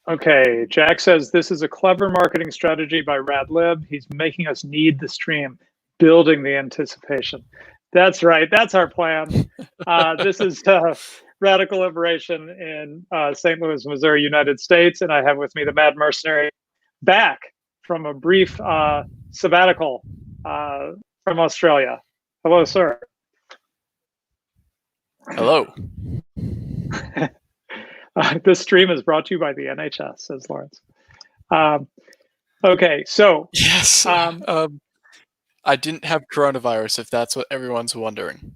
Okay, Jack says this is a clever marketing strategy by Radlib. He's making us need the stream, building the anticipation. That's right. That's our plan. This is Radical Liberation in St. Louis, Missouri, United States. And I have with me the Mad Mercenary back from a brief sabbatical from Australia. Hello, sir. Hello. This stream is brought to you by the NHS, says Lawrence. Okay, so yes, I didn't have coronavirus, if that's what everyone's wondering.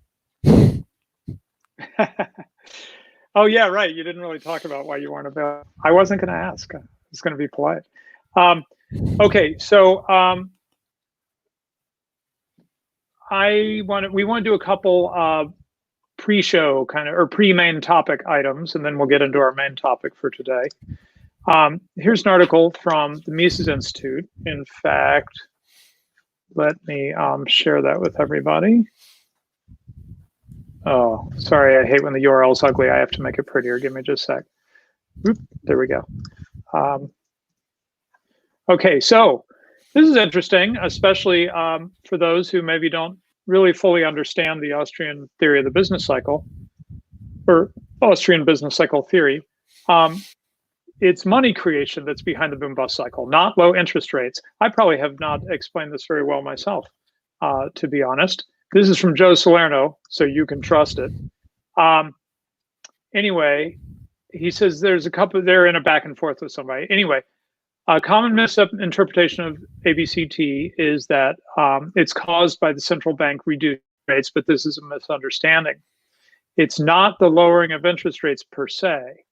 Oh yeah, right. You didn't really talk about why you weren't available. I wasn't going to ask. I was going to be polite. Okay, so we want to do a couple pre-show or pre-main topic items, and then we'll get into our main topic for today. Here's an article from the Mises Institute. In fact, let me share that with everybody. Oh, sorry, I hate when the URL is ugly. I have to make it prettier. Give me just a sec. Oop, there we go. Okay, so this is interesting, especially for those who maybe don't really fully understand the Austrian theory of the business cycle, or Austrian business cycle theory. It's money creation that's behind the boom-bust cycle, not low interest rates. I probably have not explained this very well myself, to be honest. This is from Joe Salerno, so you can trust it. Anyway, he says there's a couple, they're in a back and forth with somebody. Anyway, a common misinterpretation of ABCT is that it's caused by the central bank reducing rates, but this is a misunderstanding. It's not the lowering of interest rates per se.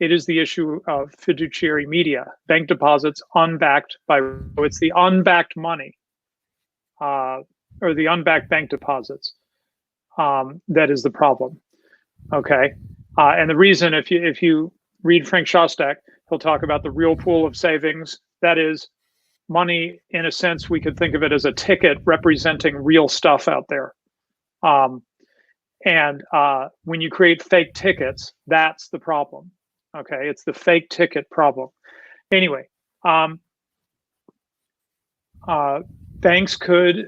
It is the issue of fiduciary media, bank deposits unbacked by, it's the unbacked money, or the unbacked bank deposits that is the problem. Okay, and the reason, if you read Frank Shostak, he'll talk about the real pool of savings. That is money, in a sense, we could think of it as a ticket representing real stuff out there. And when you create fake tickets, that's the problem. Okay, it's the fake ticket problem. Anyway, banks could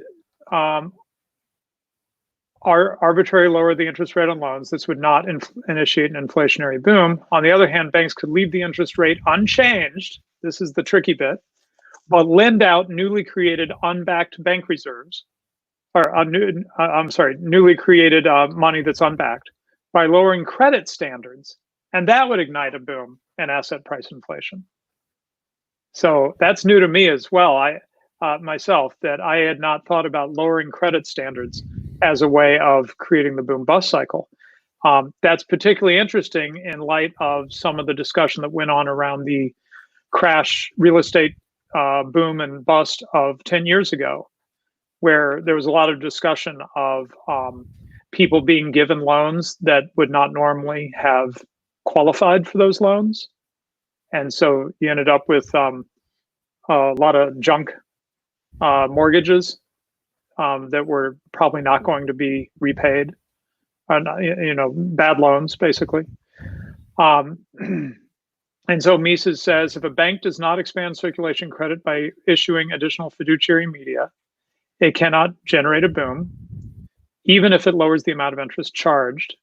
arbitrarily lower the interest rate on loans. This would not initiate an inflationary boom. On the other hand, banks could leave the interest rate unchanged. This is the tricky bit, but lend out newly created unbacked bank reserves, or newly created money that's unbacked by lowering credit standards, and that would ignite a boom in asset price inflation. So that's new to me as well. Myself, that I had not thought about lowering credit standards as a way of creating the boom-bust cycle. That's particularly interesting in light of some of the discussion that went on around the crash real estate boom and bust of 10 years ago, where there was a lot of discussion of people being given loans that would not normally have qualified for those loans. And so you ended up with a lot of junk mortgages that were probably not going to be repaid, bad loans, basically. And so Mises says, if a bank does not expand circulation credit by issuing additional fiduciary media, it cannot generate a boom, even if it lowers the amount of interest charged.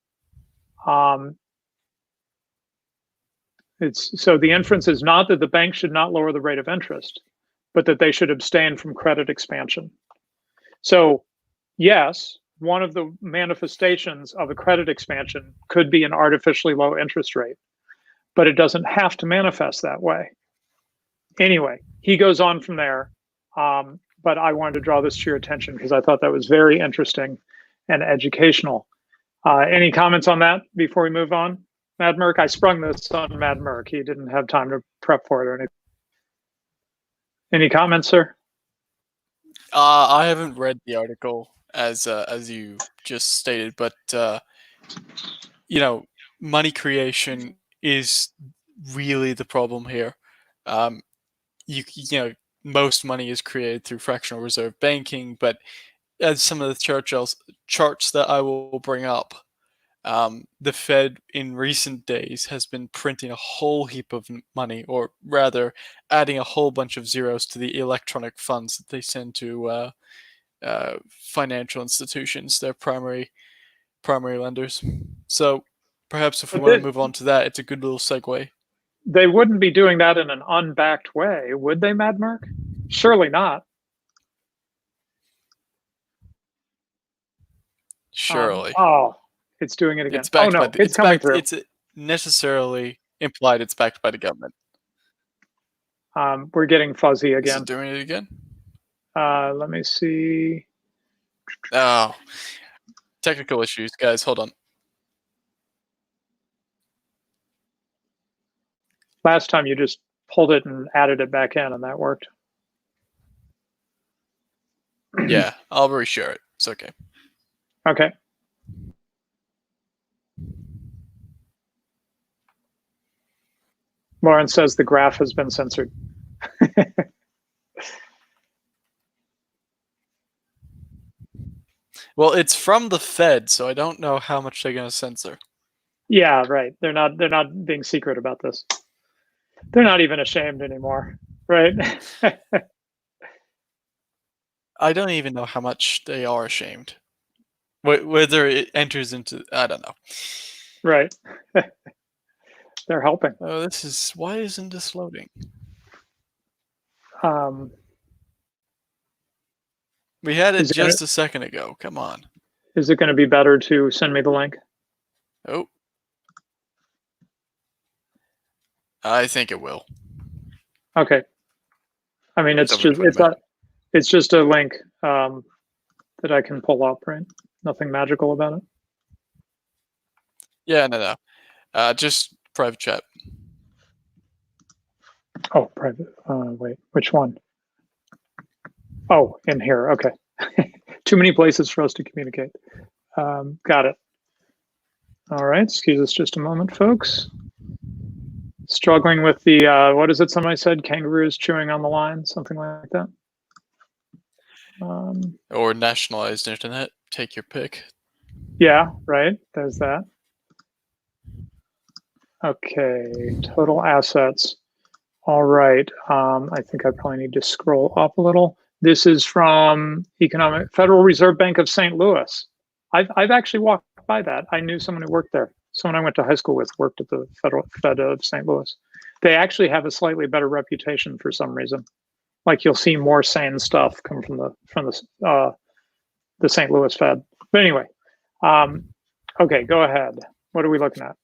So the inference is not that the bank should not lower the rate of interest, but that they should abstain from credit expansion. So yes, one of the manifestations of a credit expansion could be an artificially low interest rate, but it doesn't have to manifest that way. Anyway, he goes on from there, but I wanted to draw this to your attention because I thought that was very interesting and educational. Any comments on that before we move on? Mad Merc, I sprung this on Mad Merc. He didn't have time to prep for it or anything. Any comments, sir? I haven't read the article as you just stated, but money creation is really the problem here. Most money is created through fractional reserve banking, but as some of the charts that I will bring up, the Fed in recent days has been printing a whole heap of money, or rather, adding a whole bunch of zeros to the electronic funds that they send to financial institutions, their primary lenders. So perhaps if we want to move on to that, it's a good little segue. They wouldn't be doing that in an unbacked way, would they, Mad Mark? Surely not. Surely. It's doing it again. It's backed by it's coming through. It's necessarily implied it's backed by the government. We're getting fuzzy again. Is it doing it again? Let me see. Oh, technical issues, guys. Hold on. Last time you just pulled it and added it back in, and that worked. Yeah, I'll reshare it. It's okay. Okay. Lauren says the graph has been censored. Well, it's from the Fed, so I don't know how much they're going to censor. Yeah, right. They're not being secret about this. They're not even ashamed anymore, right? I don't even know how much they are ashamed. Whether it enters into, I don't know. Right. They're helping. Oh, why isn't this loading? We had it just a second ago. Come on. Is it going to be better to send me the link? Oh. I think it will. Okay. I mean, it's just a link that I can pull up, right? Nothing magical about it. Yeah, no. Just private chat. Oh, private. Wait, which one? Oh, in here. Okay. Too many places for us to communicate. Got it. All right. Excuse us just a moment, folks. Struggling with the, what is it somebody said? Kangaroos chewing on the line, something like that. Or nationalized internet. Take your pick. Yeah, right. There's that. Okay. Total assets. All right. I think I probably need to scroll up a little. This is from Federal Reserve Bank of St. Louis. I've actually walked by that. I knew someone who worked there. Someone I went to high school with worked at the Fed of St. Louis. They actually have a slightly better reputation for some reason. Like you'll see more sane stuff come from the St. Louis Fed. But anyway, okay, go ahead. What are we looking at?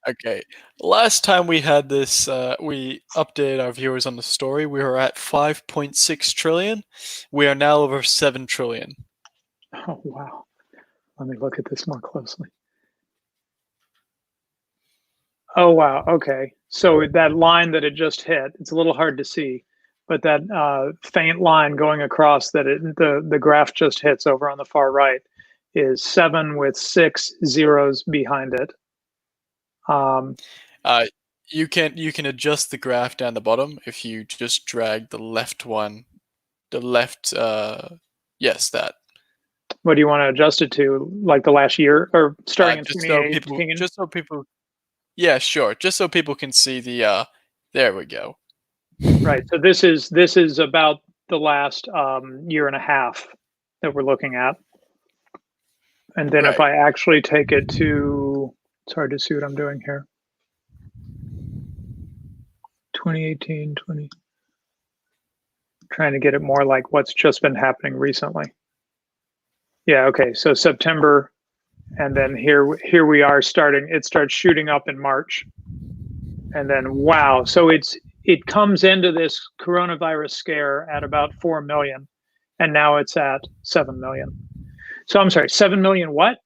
Okay, last time we had this, we updated our viewers on the story. We were at 5.6 trillion. We are now over 7 trillion. Oh, wow. Let me look at this more closely. Oh, wow. Okay. So that line that it just hit, it's a little hard to see, but that faint line going across that the graph just hits over on the far right is 7 with 6 zeros behind it. You can adjust the graph down the bottom if you just drag the left one, yes, that. What do you want to adjust it to? Like the last year or starting in 2018? Just so people, yeah, sure. Just so people can see the, there we go. Right. So this is about the last year and a half that we're looking at. And then if I actually take it to, it's hard to see what I'm doing here. 2018, trying to get it more like what's just been happening recently. Yeah, okay, so September, and then here we are starting, it starts shooting up in March. And then, wow, so it comes into this coronavirus scare at about 4 million, and now it's at 7 million. So I'm sorry, 7 million what?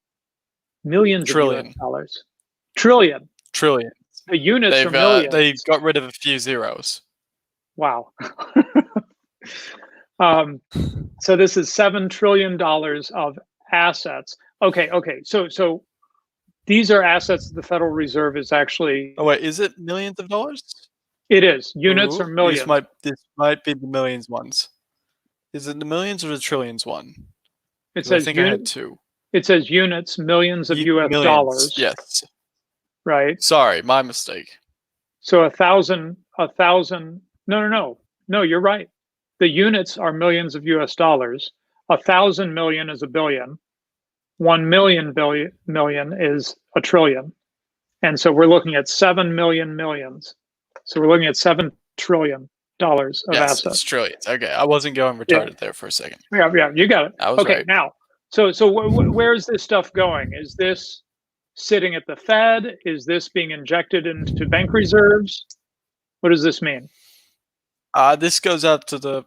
Millions Trillion. of US dollars. Trillion. Trillion. The units are millions. They got rid of a few zeros. Wow. So this is $7 trillion of assets. Okay. So these are assets that the Federal Reserve is actually. Oh wait, is it millions of dollars? It is. Units are millions. This might be the millions ones. Is it the millions or the trillions one? It says I think I had two. It says units, millions of US millions, dollars. yes. Right. Sorry, my mistake. So 1,000. No, you're right. The units are millions of US dollars. 1,000 million is a billion. 1 million is a trillion. And so we're looking at 7 million millions. So we're looking at $7 trillion of Yes, assets. it's trillions. Okay, I wasn't going retarded there for a second. Yeah, you got it. I was okay, right. now, so where is this stuff going? Is this sitting at the Fed? Is this being injected into bank reserves? What does this mean? This goes out to the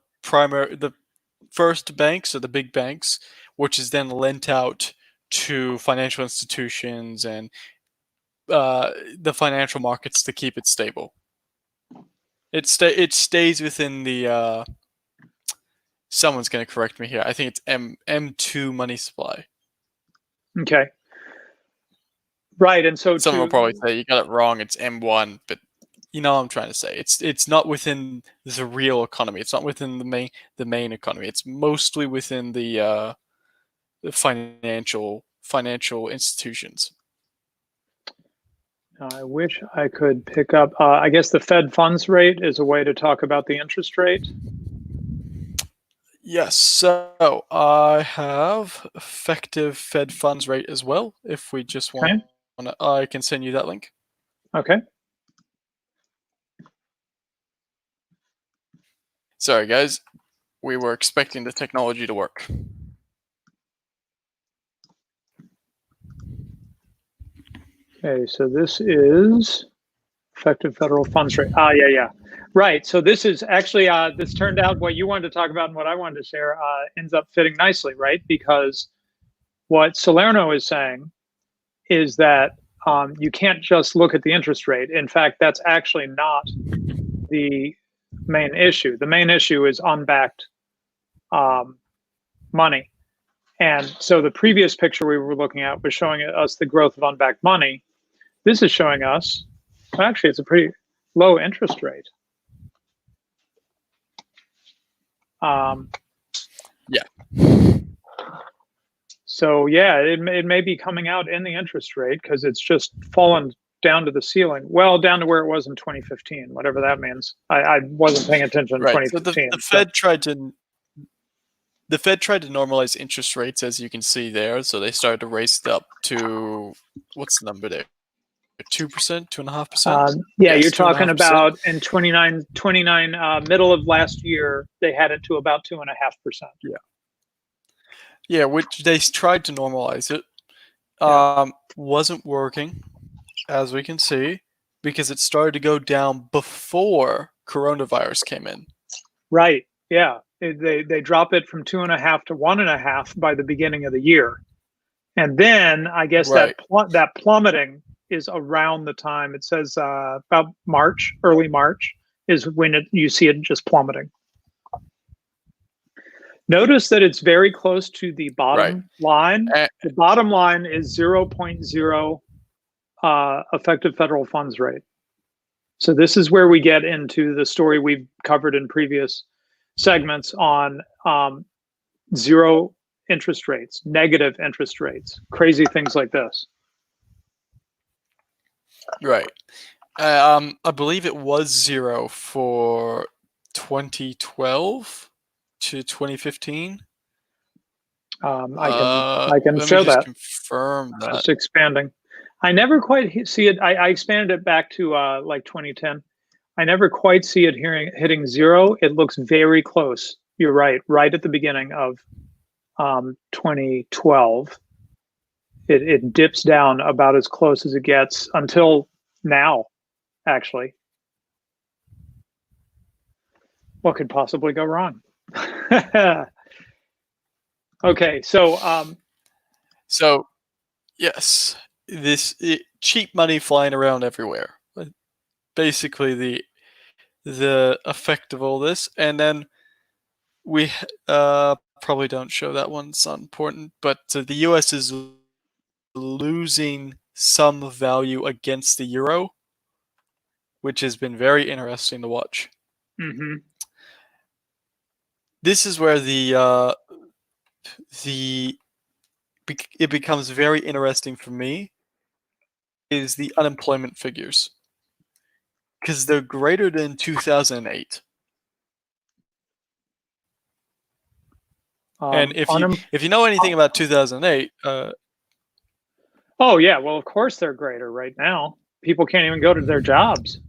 first banks, or the big banks, which is then lent out to financial institutions and the financial markets to keep it stable. It stays within the. Someone's going to correct me here. I think it's M2 money supply. Okay. Right, and so someone will probably say you got it wrong. It's M1, but you know what I'm trying to say. It's not within the real economy. It's not within the main economy. It's mostly within the financial institutions. I wish I could pick up. I guess the Fed funds rate is a way to talk about the interest rate. Yes, so I have effective Fed funds rate as well. If we just want, I can send you that link. Okay. Sorry, guys. We were expecting the technology to work. Okay, so this is effective federal funds rate. Yeah. Right, so this is actually, this turned out what you wanted to talk about and what I wanted to share ends up fitting nicely, right? Because what Salerno is saying is that you can't just look at the interest rate. In fact, that's actually not the main issue. The main issue is unbacked money. And so the previous picture we were looking at was showing us the growth of unbacked money. This is showing us, actually, it's a pretty low interest rate. Yeah. So yeah, it may be coming out in the interest rate because it's just fallen down to the ceiling. Well, down to where it was in 2015, whatever that means. I wasn't paying attention in 2015. So the Fed tried to normalize interest rates, as you can see there. So they started to raise it up to, what's the number there? 2%, 2.5%? Yeah, yes, you're talking about in 29 middle of last year, they had it to about 2.5%. Yeah, which they tried to normalize it. Wasn't working, as we can see, because it started to go down before coronavirus came in. Right. Yeah. They drop it from 2.5 to 1.5 by the beginning of the year. And then I guess that plummeting is around the time, it says about March, early March, is when you see it just plummeting. Notice that it's very close to the bottom line. The bottom line is 0.0 effective federal funds rate. So this is where we get into the story we've covered in previous segments on zero interest rates, negative interest rates, crazy things like this. Right. I believe it was 0 for 2012 to 2015. I can show that. Confirm that. Just expanding. I never quite see it. I expanded it back to like 2010. I never quite see it hitting 0. It looks very close. You're right. Right at the beginning of 2012, it dips down about as close as it gets until now, actually. What could possibly go wrong? Okay, so yes, this cheap money flying around everywhere. Basically, the effect of all this, and then we probably don't show that one. It's not important, but the U.S. is losing some value against the euro, which has been very interesting to watch. Mm-hmm. This is where the it becomes very interesting for me is the unemployment figures, because they're greater than 2008. And if you know anything about 2008, oh yeah, well of course they're greater right now. People can't even go to their jobs,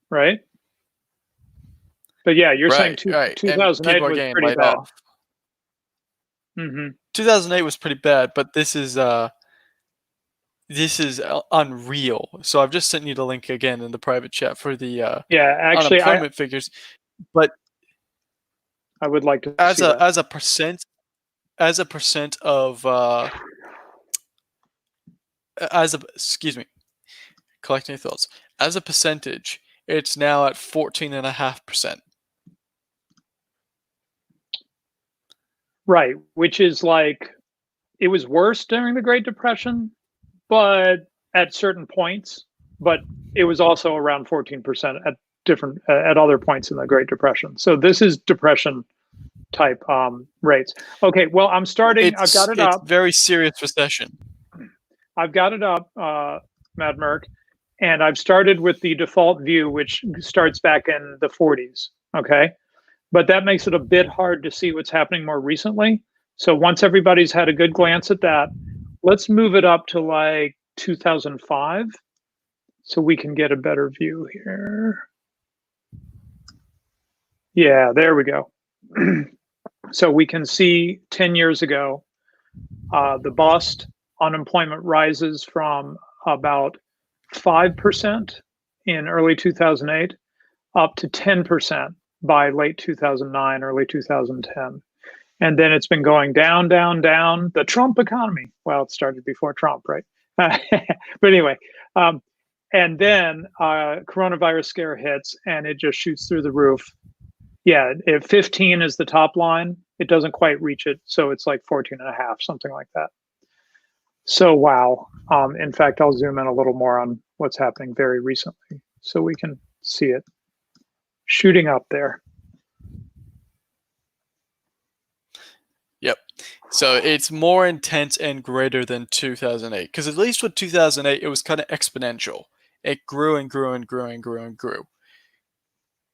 right? But yeah, you're saying right, and 2008 people are was getting pretty laid bad. off. Mm-hmm. 2008 was pretty bad, but this is unreal. So I've just sent you the link again in the private chat for the Yeah, actually, unemployment figures. But I would like to see that. as a percent of excuse me, collecting thoughts. As a percentage, it's now at 14.5%. Right, which is like it was worse during the Great Depression, but at certain points, but it was also around 14% at different at other points in the Great Depression. So this is depression type rates. Okay, well, I've got it It's up. very serious recession. I've got it up, Mad Merc, and I've started with the default view, which starts back in the 40s. Okay, but that makes it a bit hard to see what's happening more recently. So once everybody's had a good glance at that, let's move it up to like 2005 so we can get a better view here. Yeah, there we go. So we can see 10 years ago, the bust unemployment rises from about 5% in early 2008 up to 10% by late 2009, early 2010. And then it's been going down, down, down. The Trump economy. Well, it started before Trump, right? But anyway, and then coronavirus scare hits and it just shoots through the roof. Yeah, if 15 is the top line, it doesn't quite reach it. So it's like 14 and a half, something like that. So, wow. In fact, I'll zoom in a little more on what's happening very recently so we can see it shooting up there. Yep. So it's more intense and greater than 2008. Because at least with 2008, it was kind of exponential. It grew and grew and grew and grew and grew.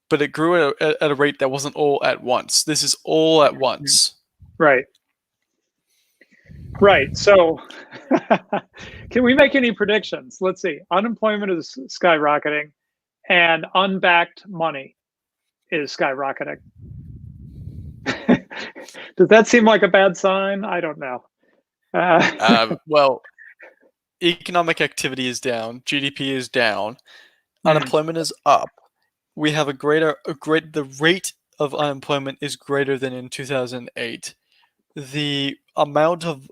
But it grew at a rate that wasn't all at once. This is all at once. Right. Right. So can we make any predictions? Let's see. Unemployment is skyrocketing and unbacked money is skyrocketing. Does that seem like a bad sign? I don't know. Well, economic activity is down. GDP is down. Unemployment is up. We have the rate of unemployment is greater than in 2008. The amount of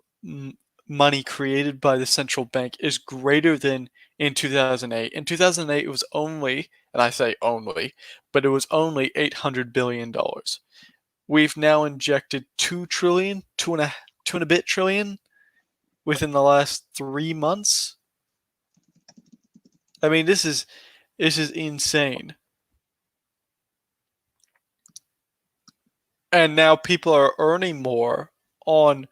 money created by the central bank is greater than in 2008. In 2008, it was only, and I say only, but it was only $800 billion. We've now injected 2 trillion, two and a bit trillion within the last 3 months. I mean, this is insane. And now people are earning more on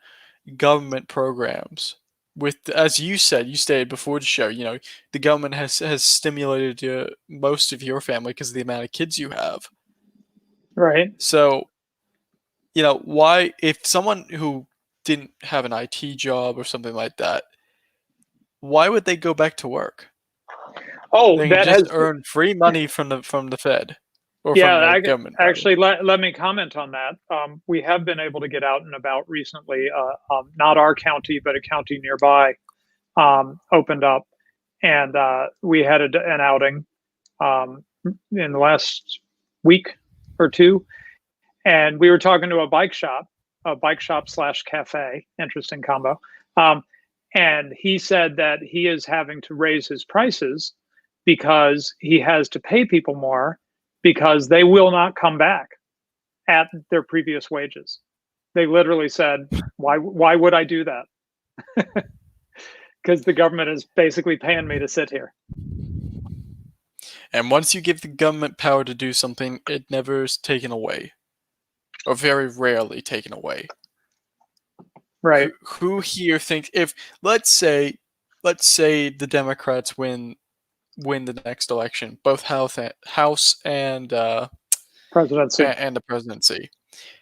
government programs. With, as you stated before the show, the government has stimulated most of your family because of the amount of kids you have. Right. So, why, if someone who didn't have an IT job or something like that, why would they go back to work? Oh, they that can just has earn free money from the Fed or yeah. from the government. Actually, let me comment on that. We have been able to get out and about recently. Not our county, but a county nearby opened up, and we had an outing in the last week or two, and we were talking to a bike shop / cafe. Interesting combo. And he said that he is having to raise his prices because he has to pay people more because they will not come back at their previous wages. They literally said, why would I do that? Because the government is basically paying me to sit here. And once you give the government power to do something, it never is taken away. Or very rarely taken away. Right. Who here thinks, if let's say the Democrats win the next election, both House Presidency. and the presidency,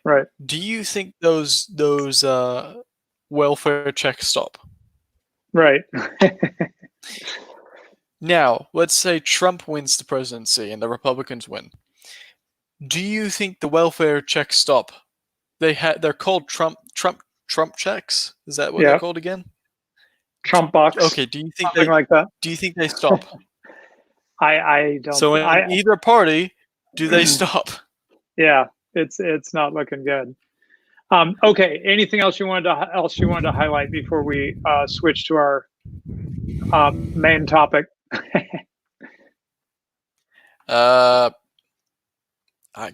Right. do you think those welfare checks stop? Right. Now, let's say Trump wins the presidency and the Republicans win. Do you think the welfare checks stop? They're called Trump checks. Is that what they're Yeah. called again? Trump bucks. Okay. Do you think Something like that. they stop? I don't. So in either party, do they stop? Yeah, it's not looking good. Okay. Anything else you wanted to highlight before we switch to our main topic? I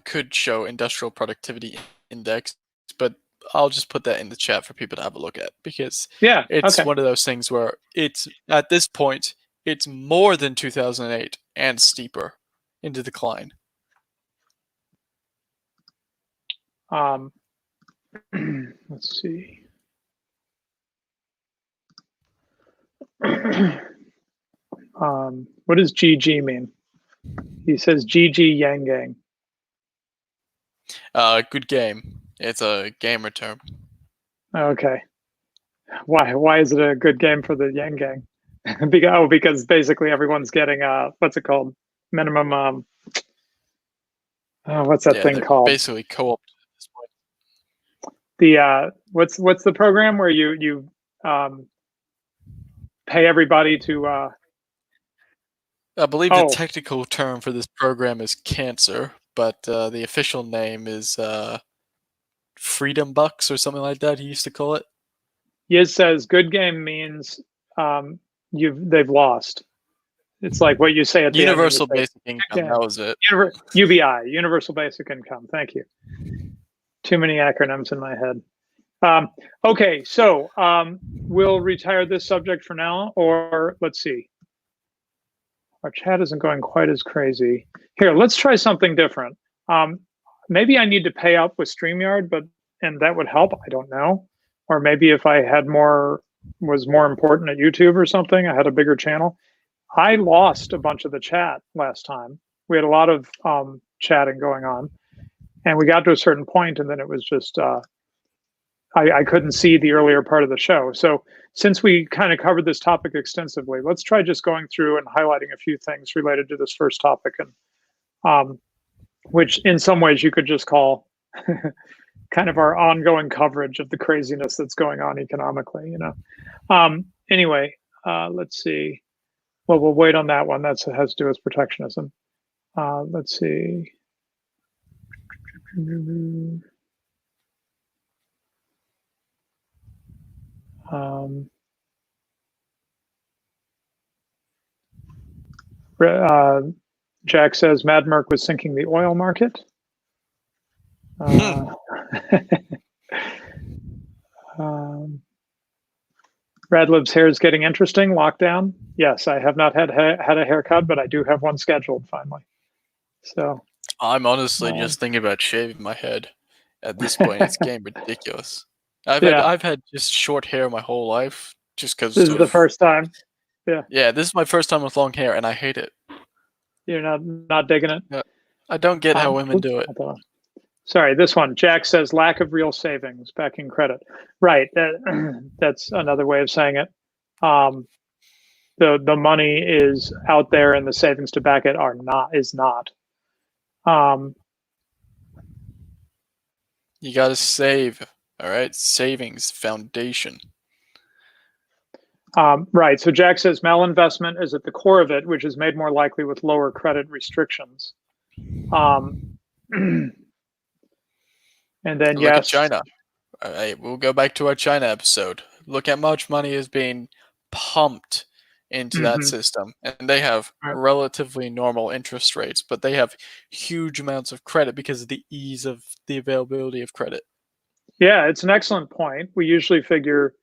could show industrial productivity index, but I'll just put that in the chat for people to have a look at, because Yeah. it's Okay. one of those things where it's at this point it's more than 2008 and steeper into decline. Let's see. What does GG mean? He says GG Yang Gang. Good game. It's a gamer term. Okay. Why is it a good game for the Yang Gang? Because basically everyone's getting what's it called? Minimum what's that thing they're called? basically co-opted at this point. The what's the program where you pay everybody to I believe the technical term for this program is cancer, but the official name is Freedom Bucks or something like that. He used to call it. Yiz says good game means they've lost. It's like what you say at the Universal end. Basic Income. That was it. UBI, Universal Basic Income. Thank you. Too many acronyms in my head. Okay, so we'll retire this subject for now, or let's see. Our chat isn't going quite as crazy. Here, let's try something different. Maybe I need to pay up with StreamYard, and that would help. I don't know. Or maybe if I had was more important at YouTube or something, I had a bigger channel. I lost a bunch of the chat last time. We had a lot of chatting going on, and we got to a certain point, and then it was just I couldn't see the earlier part of the show. So since we kind of covered this topic extensively, let's try just going through and highlighting a few things related to this first topic, and which in some ways you could just call kind of our ongoing coverage of the craziness that's going on economically, Anyway, let's see. Well, we'll wait on that one. That has to do with protectionism. Let's see. Jack says Mad Merc was sinking the oil market. Radlib's hair is getting interesting. Lockdown. Yes, I have not had a haircut, but I do have one scheduled finally. So I'm honestly just thinking about shaving my head. At this point, it's getting ridiculous. I've had just short hair my whole life, just because this is the first time. Yeah, this is my first time with long hair, and I hate it. You're not digging it? No, I don't get how women do it. Sorry, this one. Jack says lack of real savings backing credit. Right, that's another way of saying it. The money is out there, and the savings to back it is not. You got to save. All right, savings foundation. Right. So Jack says malinvestment is at the core of it, which is made more likely with lower credit restrictions. And then Look at China. All right, we'll go back to our China episode. Look how much money is being pumped into that system, and they have relatively normal interest rates, but they have huge amounts of credit because of the ease of the availability of credit. Yeah, it's an excellent point. We usually figure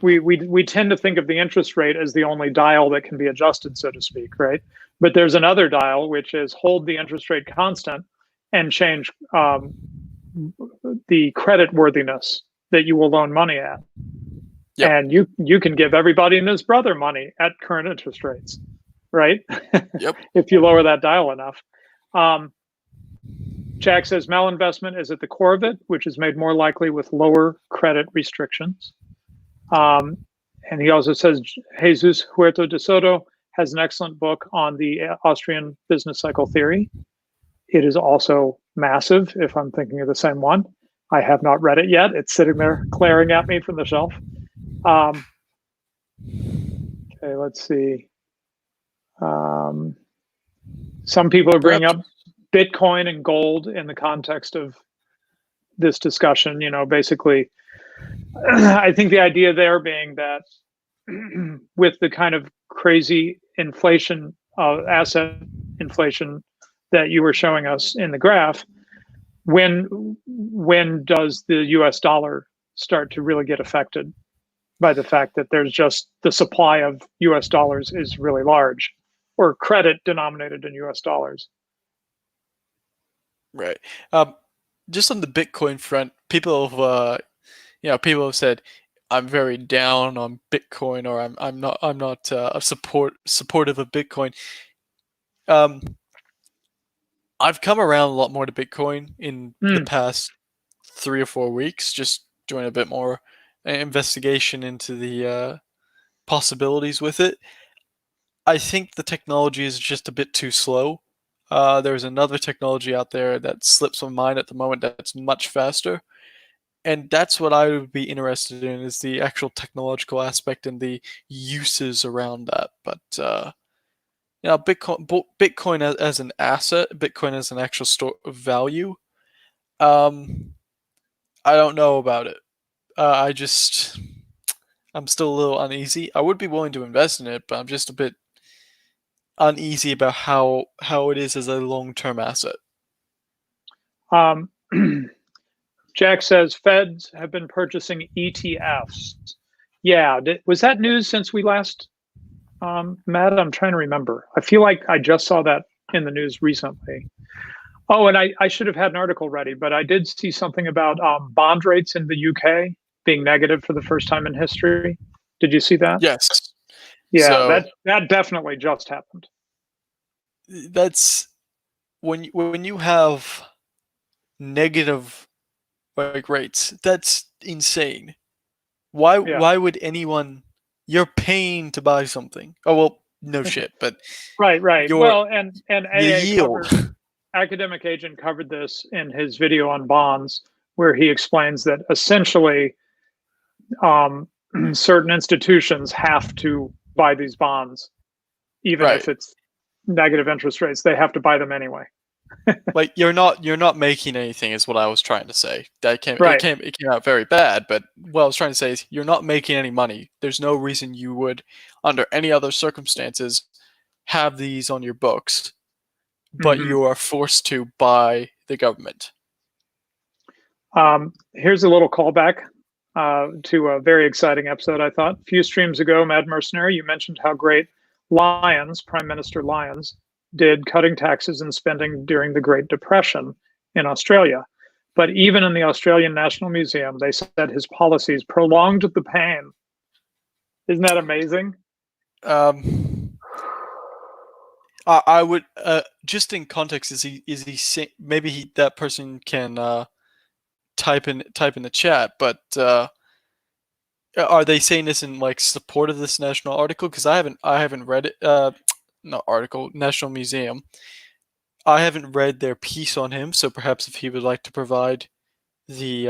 we tend to think of the interest rate as the only dial that can be adjusted, so to speak, right? But there's another dial, which is hold the interest rate constant and change the credit worthiness that you will loan money at. Yep. And you can give everybody and his brother money at current interest rates, right? Yep. If you lower that dial enough. Jack says malinvestment is at the core of it, which is made more likely with lower credit restrictions. And he also says Jesus Huerta de Soto has an excellent book on the Austrian business cycle theory. It is also massive, if I'm thinking of the same one. I have not read it yet. It's sitting there glaring at me from the shelf. Okay, let's see. Some people are bringing up Bitcoin and gold in the context of this discussion. Basically, I think the idea there being that with the kind of crazy inflation, asset inflation that you were showing us in the graph, when does the US dollar start to really get affected by the fact that there's just the supply of US dollars is really large, or credit denominated in US dollars? Right. Just on the Bitcoin front, people have said, I'm very down on Bitcoin, or I'm not supportive of Bitcoin. I've come around a lot more to Bitcoin in the past 3 or 4 weeks, just doing a bit more investigation into the possibilities with it. I think the technology is just a bit too slow. There's another technology out there that slips my mind at the moment that's much faster. And that's what I would be interested in, is the actual technological aspect and the uses around that. But Bitcoin as an asset, Bitcoin as an actual store of value, I don't know about it. I'm still a little uneasy. I would be willing to invest in it, but I'm just a bit uneasy about how it is as a long-term asset. Jack says Feds have been purchasing ETFs. Yeah, was that news since we last met? I'm trying to remember. I feel like I just saw that in the news recently. Oh, and I should have had an article ready, but I did see something about bond rates in the UK being negative for the first time in history. Did you see that? Yes. Yeah, So that definitely just happened. That's when you have negative rates. That's insane. Why would anyone? You're paying to buy something. Oh well, no shit. But right. Well, and AA yield. Academic Agent covered this in his video on bonds, where he explains that essentially certain institutions have to buy these bonds, even if it's negative interest rates. They have to buy them anyway. Like you're not making anything, is what I was trying to say. It came out very bad, but what I was trying to say is you're not making any money. There's no reason you would, under any other circumstances, have these on your books, but you are forced to by the government. Here's a little callback to a very exciting episode, I thought. A few streams ago, Mad Mercenary, you mentioned how great Lyons, Prime Minister Lyons, did cutting taxes and spending during the Great Depression in Australia. But even in the Australian National Museum, they said his policies prolonged the pain. Isn't that amazing? I would just in context, is he maybe that person can type in the chat, but are they saying this in like support of this national article? Because I haven't read it. Not article, National Museum. I haven't read their piece on him, so perhaps if he would like to provide the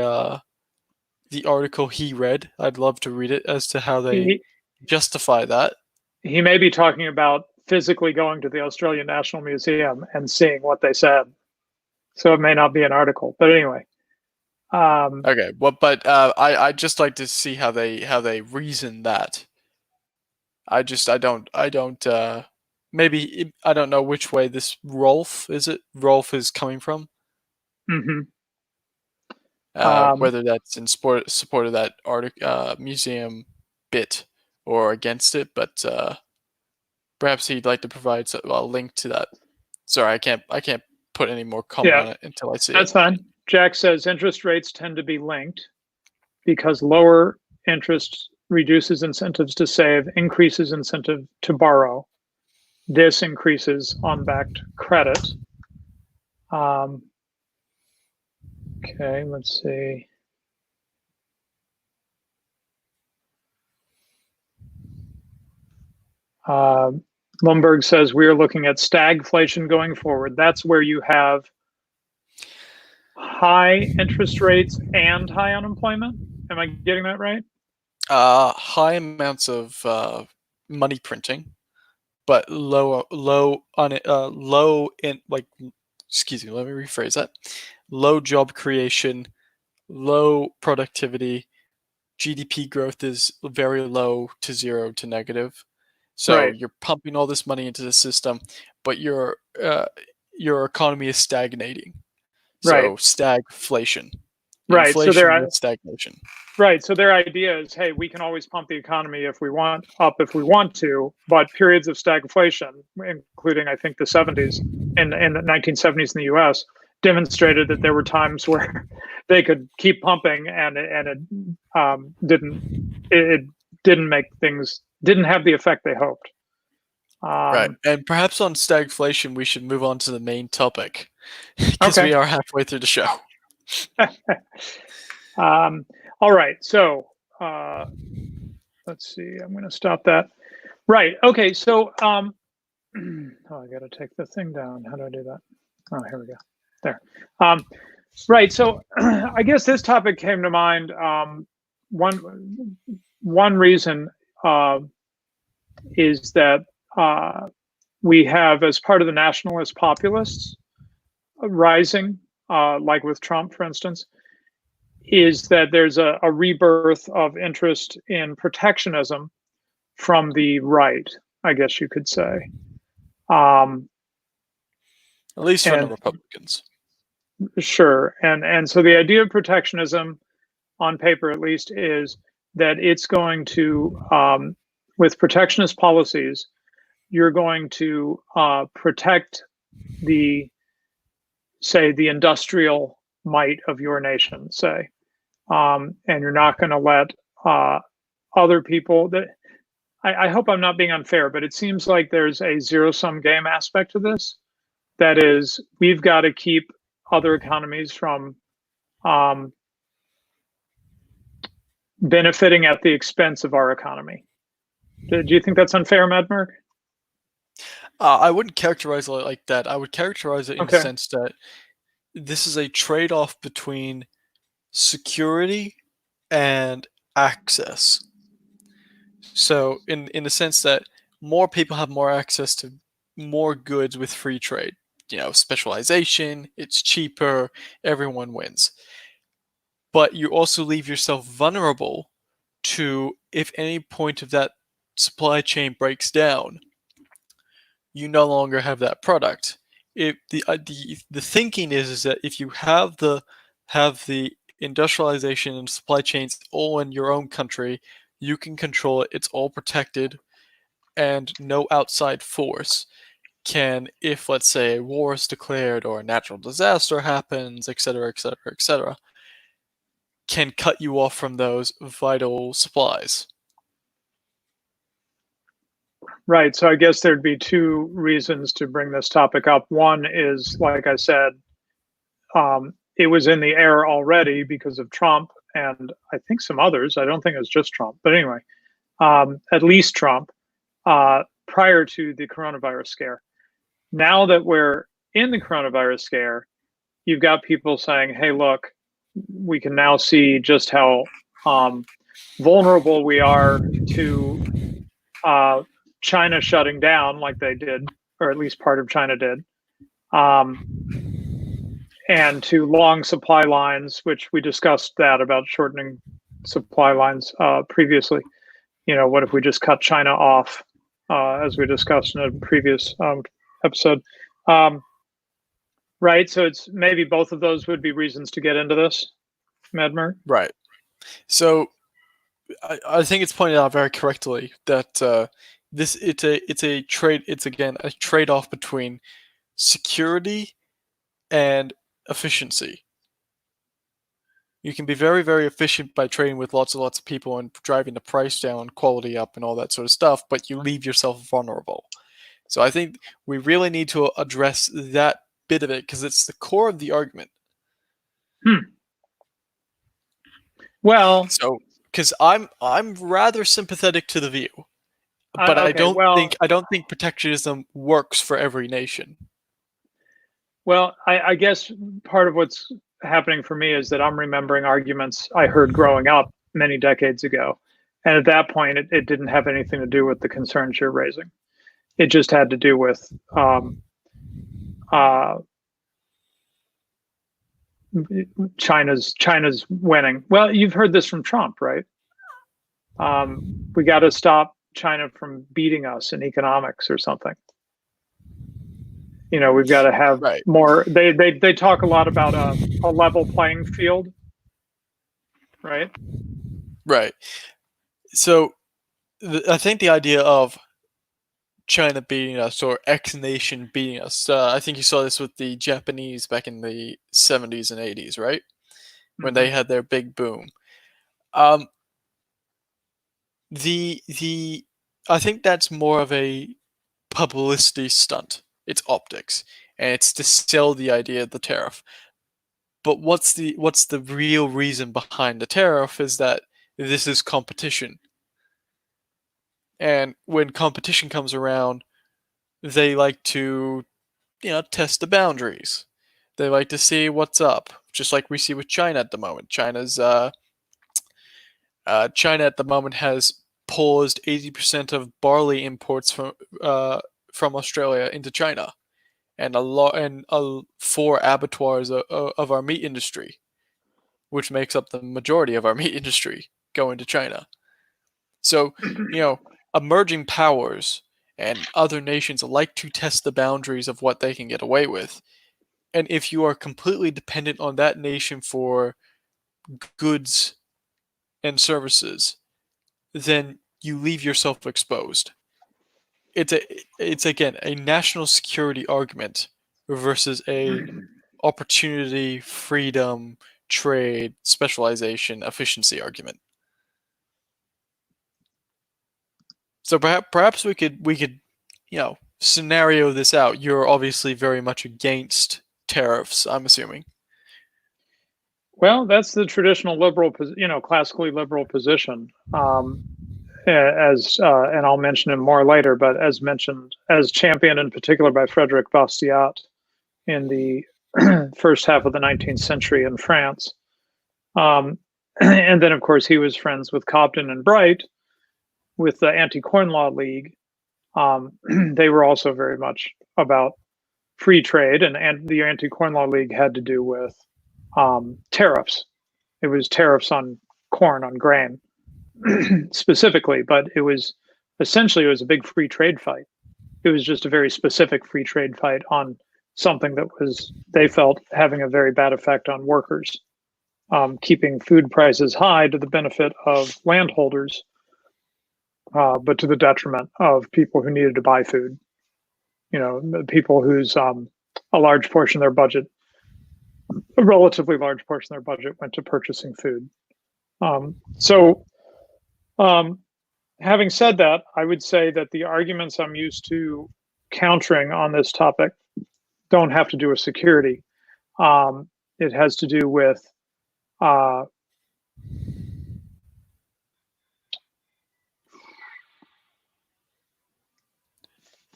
article he read, I'd love to read it as to how they justify that. He may be talking about physically going to the Australian National Museum and seeing what they said. So it may not be an article, but anyway. Okay, well, but I'd just like to see how they reason that. I don't maybe I don't know which way this Rolf is coming from. Whether that's in support of that museum bit or against it, but perhaps he'd like to provide a link to that. Sorry, I can't put any more comment on it until I see it. That's fine. Jack says interest rates tend to be linked. because lower interest reduces incentives to save, increases incentive to borrow. This increases on-backed credit. Okay, let's see. Bloomberg says we are looking at stagflation going forward. That's where you have high interest rates and high unemployment. Am I getting that right? High amounts of money printing, but low in like, excuse me, let me rephrase that. Low job creation, low productivity. GDP growth is very low to zero to negative. So Right. you're pumping all this money into the system, but your economy is stagnating. Right. So stagflation, Right. So inflation with stagnation. right. So their idea is, hey, we can always pump the economy if we want to, but periods of stagflation, including I think the 70s and the 1970s in the U.S., demonstrated that there were times where they could keep pumping and it didn't have the effect they hoped. Right, and perhaps on stagflation, we should move on to the main topic because Okay. we are halfway through the show. All right. So let's see. I'm going to stop that. Right. Okay. So oh, I got to take the thing down. How do I do that? Oh, here we go. There. Right. So I guess this topic came to mind. One reason is that we have, as part of the nationalist populists rising, like with Trump, for instance, is that there's a rebirth of interest in protectionism from the right, I guess you could say. At least from the Republicans. Sure. And so the idea of protectionism, on paper at least, is that it's going to, with protectionist policies, you're going to protect the industrial might of your nation, say. And you're not going to let other people that I hope I'm not being unfair, but it seems like there's a zero-sum game aspect to this. That is, we've got to keep other economies from benefiting at the expense of our economy. Do you think that's unfair, Medmerk? I wouldn't characterize it like that. I would characterize it in the sense that this is a trade-off between security and access. So in the sense that more people have more access to more goods with free trade. Specialization, it's cheaper, everyone wins. But you also leave yourself vulnerable to, if any point of that supply chain breaks down, you no longer have that product. If the thinking is that if you have the industrialization and supply chains all in your own country, you can control it. It's all protected, and no outside force can, if let's say a war is declared or a natural disaster happens, etc., etc., etc., can cut you off from those vital supplies. Right. So I guess there'd be two reasons to bring this topic up. One is, like I said, it was in the air already because of Trump and I think some others. I don't think it was just Trump, but anyway, at least Trump, prior to the coronavirus scare. Now that we're in the coronavirus scare, you've got people saying, hey, look, we can now see just how vulnerable we are to China shutting down like they did, or at least part of China did, and to long supply lines, which we discussed that about shortening supply lines previously. What if we just cut China off, as we discussed in a previous episode? Right. So it's maybe both of those would be reasons to get into this, Medmer. Right. So I think it's pointed out very correctly that it's a trade-off between security and efficiency. You can be very, very efficient by trading with lots and lots of people and driving the price down, quality up, and all that sort of stuff, but you leave yourself vulnerable. So I think we really need to address that bit of it because it's the core of the argument. Well, so because I'm rather sympathetic to the view, but I don't think protectionism works for every nation. Well, I guess part of what's happening for me is that I'm remembering arguments I heard growing up many decades ago. And at that point, it didn't have anything to do with the concerns you're raising. It just had to do with China's winning. Well, you've heard this from Trump, right? We got to stop China from beating us in economics or something. We've got to have more. They talk a lot about a level playing field, right? Right. So I think the idea of China beating us or X nation beating us, I think you saw this with the Japanese back in the 70s and 80s, right? When they had their big boom. I think that's more of a publicity stunt. It's optics, and it's to sell the idea of the tariff. But what's the real reason behind the tariff is that this is competition. And when competition comes around, they like to, test the boundaries. They like to see what's up, just like we see with China at the moment. China at the moment has paused 80% of barley imports from Australia into China, and 4 abattoirs of our meat industry, which makes up the majority of our meat industry, go into China. So, emerging powers and other nations like to test the boundaries of what they can get away with. And if you are completely dependent on that nation for goods and services, then you leave yourself exposed. It's again a national security argument versus a opportunity, freedom, trade, specialization, efficiency argument. So perhaps we could scenario this out. You're obviously very much against tariffs, I'm assuming. Well, that's the traditional liberal, classically liberal position. And I'll mention him more later, but as championed in particular by Frederick Bastiat in the first half of the 19th century in France. And then, of course, he was friends with Cobden and Bright with the Anti-Corn Law League. They were also very much about free trade, and the Anti-Corn Law League had to do with tariffs. It was tariffs on corn, on grain specifically, but it was a big free trade fight. It was just a very specific free trade fight on something that was, they felt, having a very bad effect on workers, keeping food prices high to the benefit of landholders, but to the detriment of people who needed to buy food. People whose a large portion of their budget, a relatively large portion of their budget, went to purchasing food. Having said that, I would say that the arguments I'm used to countering on this topic don't have to do with security. It has to do with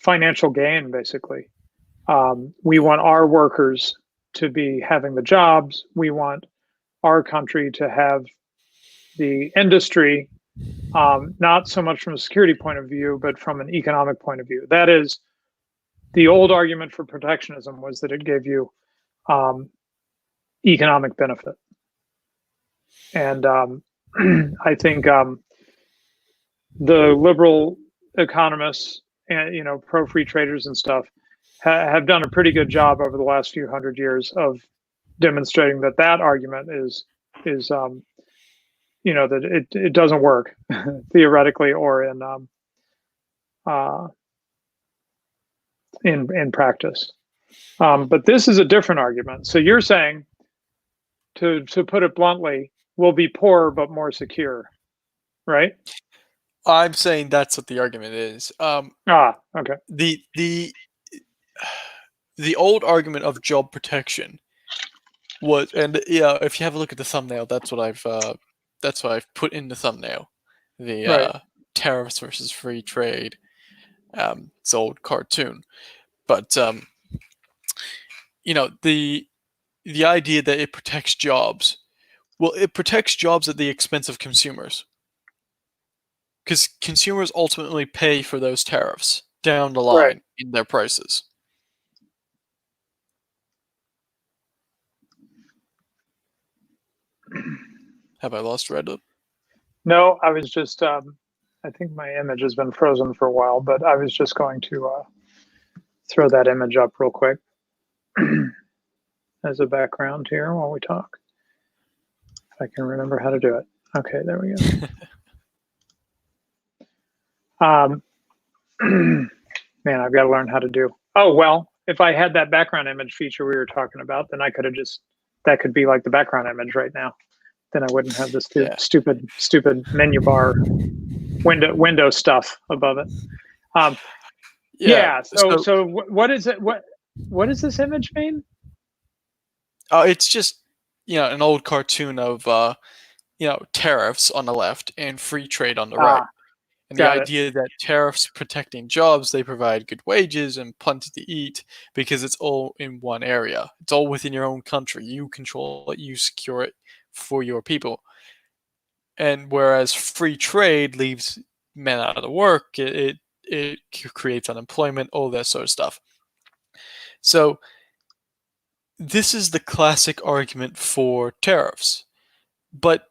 financial gain, basically. We want our workers to be having the jobs. We want our country to have the industry, not so much from a security point of view, but from an economic point of view. That is, the old argument for protectionism was that it gave you economic benefit. And I think the liberal economists and pro free traders and stuff have done a pretty good job over the last few hundred years of demonstrating that argument is that it doesn't work theoretically or in practice. But this is a different argument. So you're saying to put it bluntly, will be poorer but more secure, right? I'm saying that's what the argument is. Okay. The the old argument of job protection was, and yeah, if you have a look at the thumbnail, that's what I've put in the thumbnail. The Right. tariffs versus free trade. It's old cartoon, but the idea that it protects jobs. Well, it protects jobs at the expense of consumers, because consumers ultimately pay for those tariffs down the Right. line in their prices. Have I lost Reddit? No, I was just. I think my image has been frozen for a while, but I was just going to throw that image up real quick as a background here while we talk. If I can remember how to do it. Okay, there we go. Man, I've got to learn how to do. Oh, well, if I had that background image feature we were talking about, then I could have that could be like the background image right now. Then I wouldn't have this stupid menu bar window stuff above it. Yeah. So what is it? What does this image mean? It's just an old cartoon of tariffs on the left and free trade on the right. And the idea that tariffs protecting jobs, they provide good wages and plenty to eat because it's all in one area. It's all within your own country. You control it, you secure it for your people. And whereas free trade leaves men out of the work, it creates unemployment, all that sort of stuff. So this is the classic argument for tariffs. But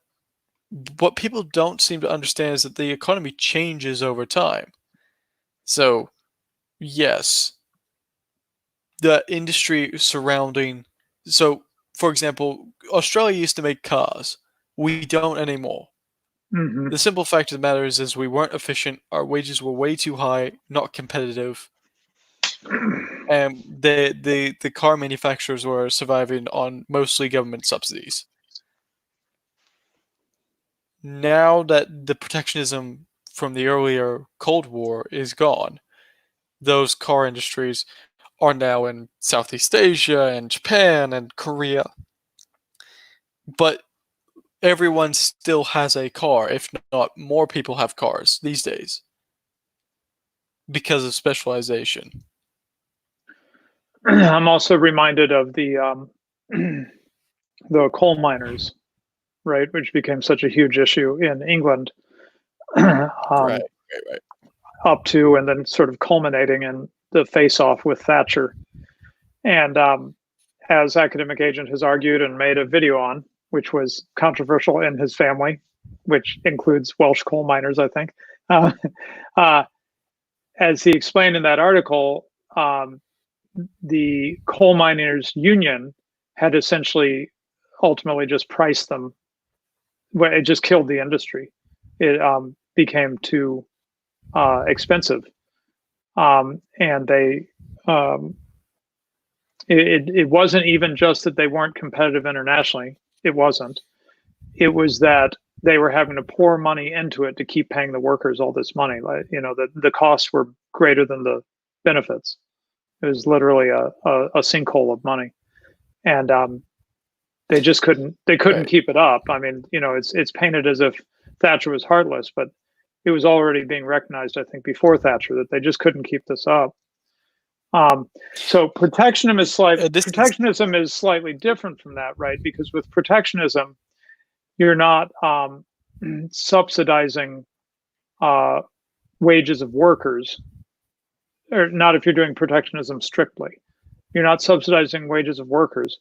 what people don't seem to understand is that the economy changes over time. So, yes, the industry surrounding. So, for example, Australia used to make cars. We don't anymore. Mm-hmm. The simple fact of the matter is we weren't efficient. Our wages were way too high, not competitive. And the car manufacturers were surviving on mostly government subsidies. Now that the protectionism from the earlier Cold War is gone, those car industries are now in Southeast Asia and Japan and Korea. But everyone still has a car, if not more people have cars these days because of specialization. I'm also reminded of the coal miners, right, which became such a huge issue in England, Right. up to and then sort of culminating in the face-off with Thatcher. And as Academic Agent has argued and made a video on, which was controversial in his family, which includes Welsh coal miners, I think. As he explained in that article, the coal miners union had essentially ultimately just priced them. Well, it just killed the industry. It became too expensive, and they. It wasn't even just that they weren't competitive internationally. It wasn't. It was that they were having to pour money into it to keep paying the workers all this money. Like, the costs were greater than the benefits. It was literally a sinkhole of money, and they just couldn't. They couldn't keep it up. I mean, it's painted as if Thatcher was heartless, but it was already being recognized, I think, before Thatcher that they just couldn't keep this up. So protectionism is slightly different from that, right? Because with protectionism, you're not subsidizing wages of workers, or not if you're doing protectionism strictly. You're not subsidizing wages of workers.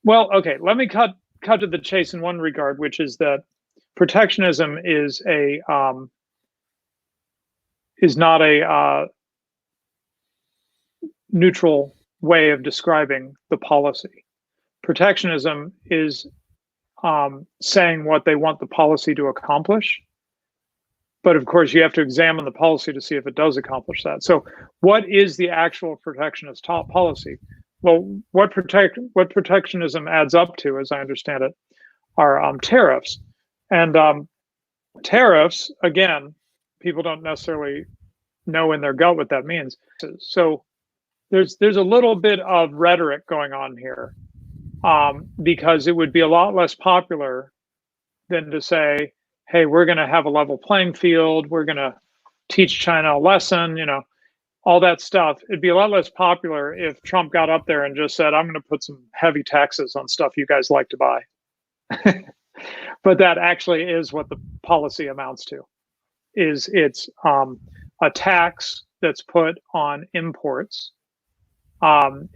Well, okay, let me cut to the chase in one regard, which is that protectionism is not a neutral way of describing the policy. Protectionism is saying what they want the policy to accomplish. But of course, you have to examine the policy to see if it does accomplish that. So what is the actual protectionist policy? well, what protectionism adds up to, as I understand it, are tariffs, and tariffs again, people don't necessarily know in their gut what that means. So there's a little bit of rhetoric going on here, because it would be a lot less popular than to say, "Hey, we're going to have a level playing field. We're going to teach China a lesson." All that stuff. It'd be a lot less popular if Trump got up there and just said, "I'm going to put some heavy taxes on stuff you guys like to buy." But that actually is what the policy amounts to. It's a tax that's put on imports.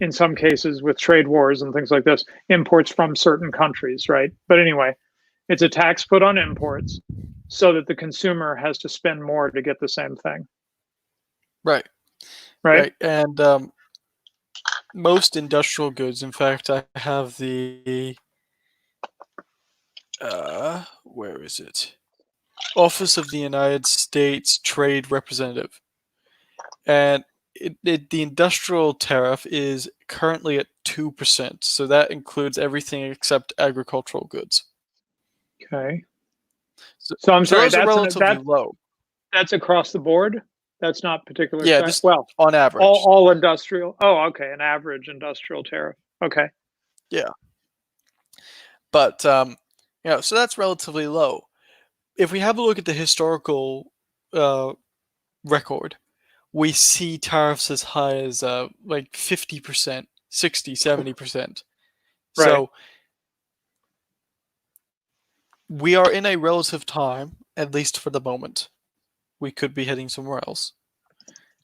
In some cases, with trade wars and things like this, imports from certain countries, right? But anyway, it's a tax put on imports so that the consumer has to spend more to get the same thing. Right. Right. And most industrial goods, in fact, I have the where is it? Office of the United States Trade Representative, and the industrial tariff is currently at 2%. So that includes everything except agricultural goods. Okay. So I'm sorry. those are relatively low. That's across the board. That's not particular. Yeah, just well, on average. all industrial. Oh, okay. An average industrial tariff. Okay. Yeah. But so that's relatively low. If we have a look at the historical record, we see tariffs as high as like 50%, 60, 70%. Right. So we are in a relative time, at least for the moment. We could be heading somewhere else.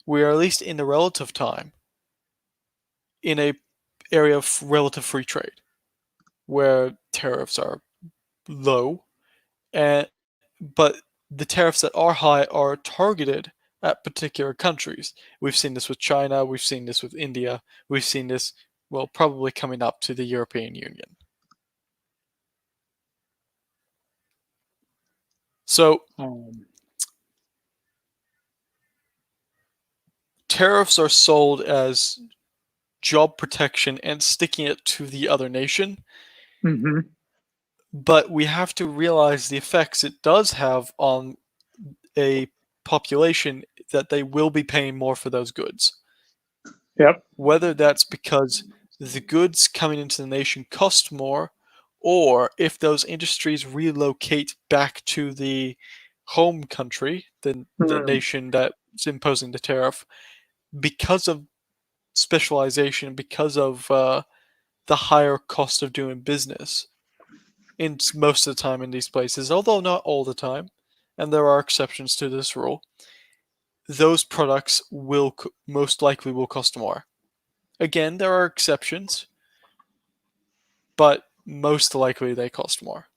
We are at least in the relative time in a area of relative free trade, where tariffs are low, but the tariffs that are high are targeted at particular countries. We've seen this with China, we've seen this with India, we've seen this, well, probably coming up to the European Union. So, tariffs are sold as job protection and sticking it to the other nation. Mm-hmm. But we have to realize the effects it does have on a population, that they will be paying more for those goods. Yep. Whether that's because the goods coming into the nation cost more, or if those industries relocate back to the home country, the nation that's imposing the tariff, because of specialization, because of the higher cost of doing business in most of the time in these places, although not all the time, and there are exceptions to this rule, those products will most likely will cost more. Again, there are exceptions, but most likely they cost more.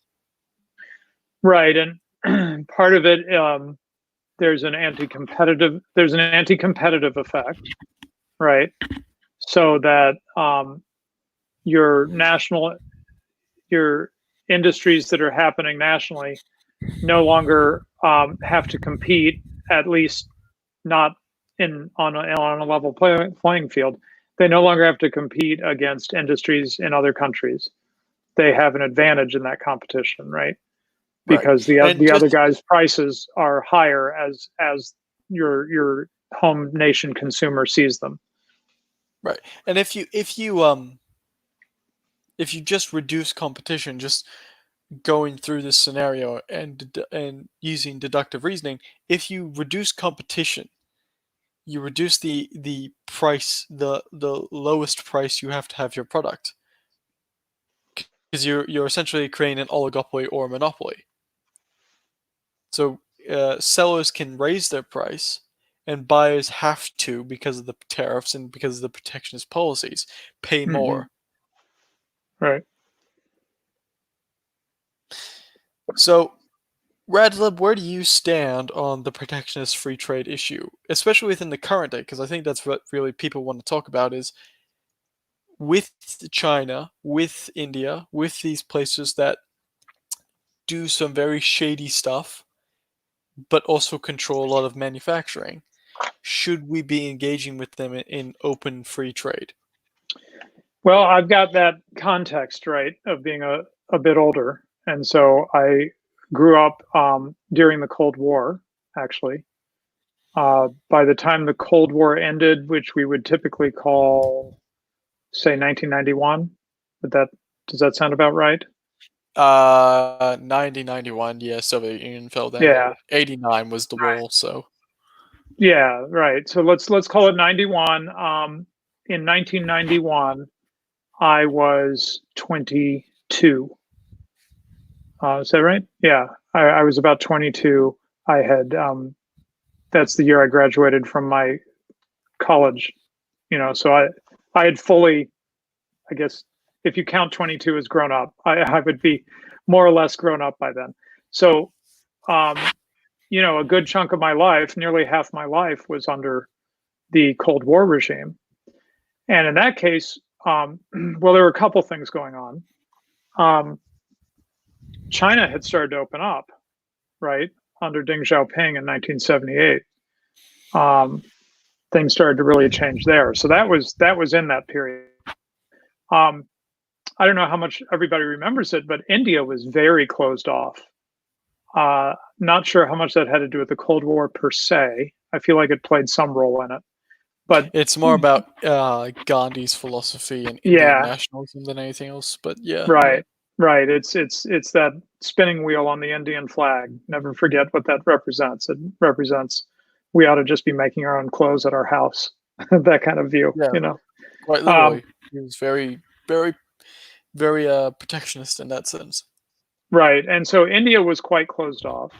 Right, and part of it, there's an anti-competitive effect, right? So that your industries that are happening nationally no longer have to compete, at least not on a level playing field. They no longer have to compete against industries in other countries. They have an advantage in that competition, right? Because the other guy's prices are higher as your home nation consumer sees them. Right, and if you just reduce competition, just going through this scenario and using deductive reasoning, if you reduce competition, you reduce the price, the lowest price you have to have your product, because you're essentially creating an oligopoly or a monopoly. So sellers can raise their price, and buyers have to, because of the tariffs and because of the protectionist policies, pay more. Right. So, Radlib, where do you stand on the protectionist free trade issue, especially within the current day? Because I think that's what really people want to talk about, is with China, with India, with these places that do some very shady stuff, but also control a lot of manufacturing. Should we be engaging with them in open free trade? Well, I've got that context, right, of being a bit older. And so I grew up during the Cold War, actually. By the time the Cold War ended, which we would typically call, say, 1991, but does that sound about right? 1991, yeah, Soviet Union fell then. Yeah, 89 was the right. wall, so Yeah, right. So let's call it 91. In 1991, I was 22. Is that right? Yeah, I was about 22. I had that's the year I graduated from my college. So I had fully, I guess, if you count 22 as grown up, I would be more or less grown up by then. So, a good chunk of my life, nearly half my life, was under the Cold War regime. And in that case, well, there were a couple things going on. China had started to open up, right, under Deng Xiaoping in 1978. Things started to really change there. So that was in that period. I don't know how much everybody remembers it, but India was very closed off. Not sure how much that had to do with the Cold War per se. I feel like it played some role in it, but it's more about Gandhi's philosophy and Indian yeah, nationalism than anything else. But yeah, right, right. It's that spinning wheel on the Indian flag. Never forget what that represents. It represents we ought to just be making our own clothes at our house. That kind of view, yeah, quite Um, literally, he was very, very, very protectionist in that sense. right. And so India was quite closed off.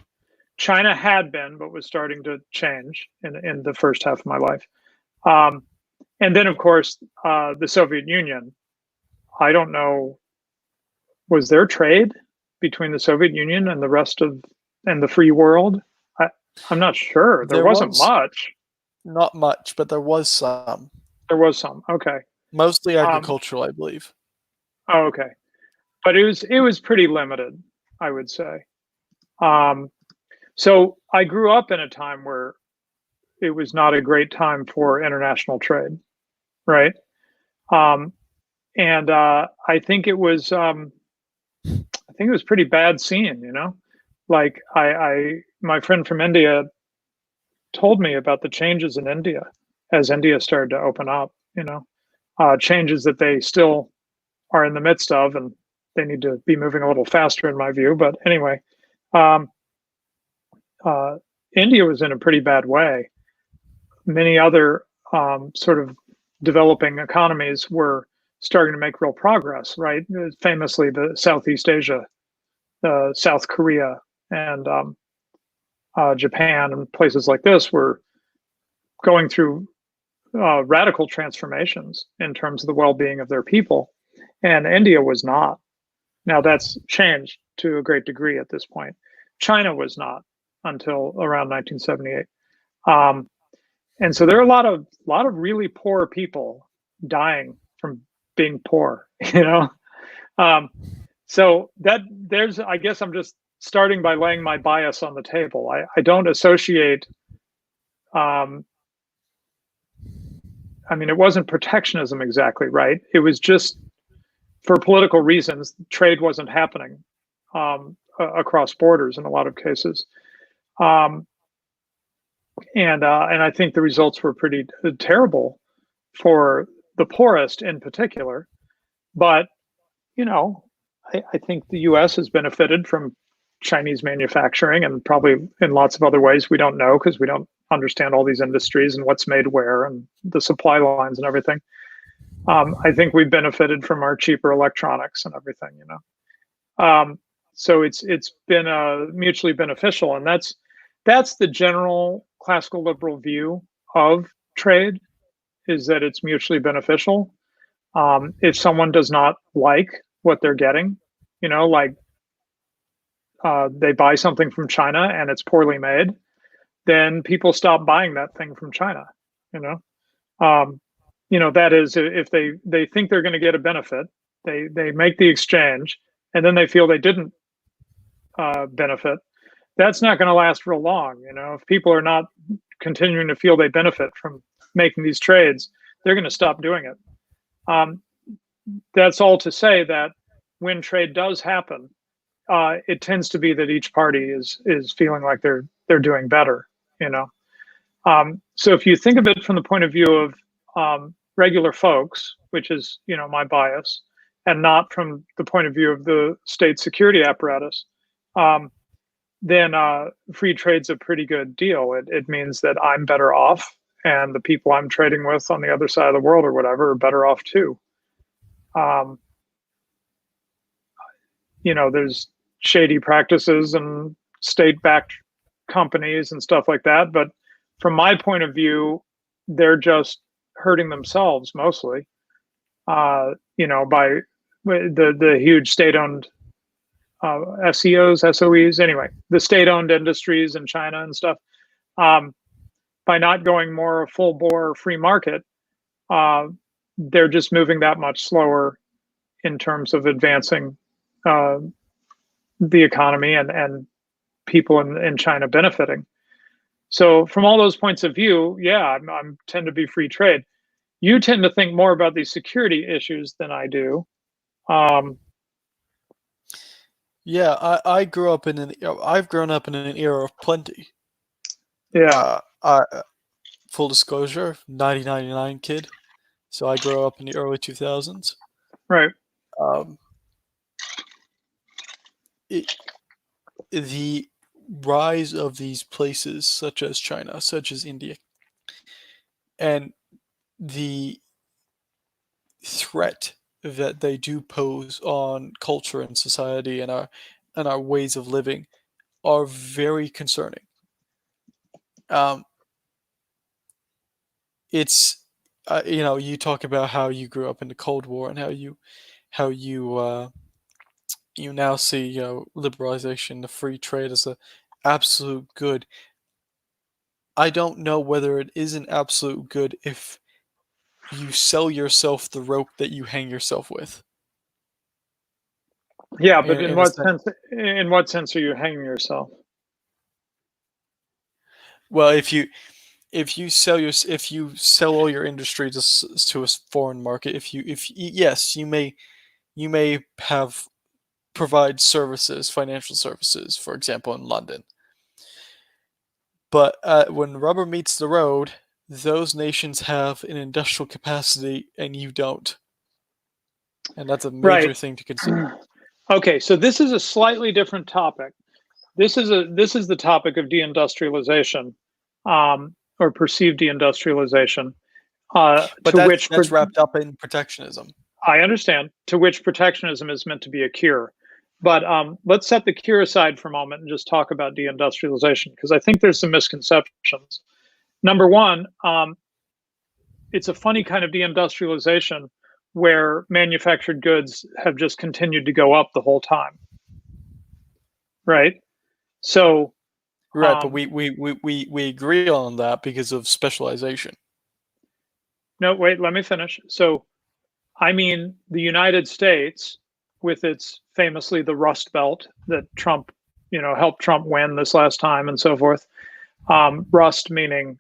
China had been, but was starting to change in the first half of my life. Um, and then, of course, the Soviet Union. I don't know, was there trade between the Soviet Union and the rest of and the free world? I, I'm not sure. There There wasn't was much. not much, but there was some, There was some. Okay. mostly Um, agricultural, I believe. oh, okay. But it was pretty limited, I would say. Um, so I grew up in a time where it was not a great time for international trade, right? Um, and I think it was pretty bad scene. Like my friend from India told me about the changes in India as India started to open up. Changes that they still are in the midst of, and they need to be moving a little faster, in my view. But anyway, um, uh, India was in a pretty bad way. Many other sort of developing economies were starting to make real progress, right? Famously, the Southeast Asia, South Korea, and Japan, and places like this were going through radical transformations in terms of the well-being of their people, and India was not. Now that's changed to a great degree at this point. China was not until around 1978. And so there are a lot of really poor people dying from being poor, you know. Um, so that there's, I guess, I'm just starting by laying my bias on the table. I don't associate. Um, I mean, it wasn't protectionism exactly, right? It was just for political reasons. Trade wasn't happening across borders in a lot of cases. Um, and I think the results were pretty terrible for the poorest in particular. But I think the U.S. has benefited from Chinese manufacturing, and probably in lots of other ways we don't know because we don't understand all these industries and what's made where and the supply lines and everything. I think we've benefited from our cheaper electronics and everything. So it's been mutually beneficial, and that's the general classical liberal view of trade, is that it's mutually beneficial. If someone does not like what they're getting, like they buy something from China and it's poorly made, then people stop buying that thing from China. You know, um, that is, if they think they're going to get a benefit, they make the exchange, and then they feel they didn't benefit. That's not going to last real long. If people are not continuing to feel they benefit from making these trades, they're going to stop doing it. Um, that's all to say that when trade does happen, it tends to be that each party is feeling like they're doing better, you know. So if you think of it from the point of view of regular folks, which is my bias, and not from the point of view of the state security apparatus, then free trade's a pretty good deal. It means that I'm better off, and the people I'm trading with on the other side of the world or whatever are better off too. There's shady practices and state-backed companies and stuff like that, but from my point of view, they're just hurting themselves mostly. By the huge state-owned SEOs, SOEs, anyway, the state-owned industries in China and stuff. By not going more full-bore free market, they're just moving that much slower in terms of advancing the economy and people in China benefiting. So from all those points of view, yeah, I'm tend to be free trade. You tend to think more about these security issues than I do. Yeah, I've grown up in an era of plenty. Yeah. Full disclosure, 1999 kid, so I grew up in the early 2000s. Right. The rise of these places, such as China, such as India, and the threat that they do pose on culture and society and our ways of living are very concerning. It's you talk about how you grew up in the Cold War and how you now see liberalization, the free trade as a absolute good. I don't know whether it is an absolute good if you sell yourself the rope that you hang yourself with. Yeah, but in what sense? In what sense are you hanging yourself? Well, if you sell all your industry to a foreign market, yes, you may provide services, financial services, for example, in London. But when rubber meets the road, those nations have an industrial capacity and you don't. And that's a major thing to consider. Okay, so this is a slightly different topic. This is the topic of deindustrialization, or perceived deindustrialization. But that's wrapped up in protectionism. I understand, to which protectionism is meant to be a cure. But let's set the cure aside for a moment and just talk about deindustrialization, because I think there's some misconceptions. Number one, it's a funny kind of deindustrialization where manufactured goods have just continued to go up the whole time. Right? So right, but we agree on that because of specialization. No, wait, let me finish. So I mean the United States, with its famously the Rust Belt that Trump, helped Trump win this last time and so forth. Rust meaning,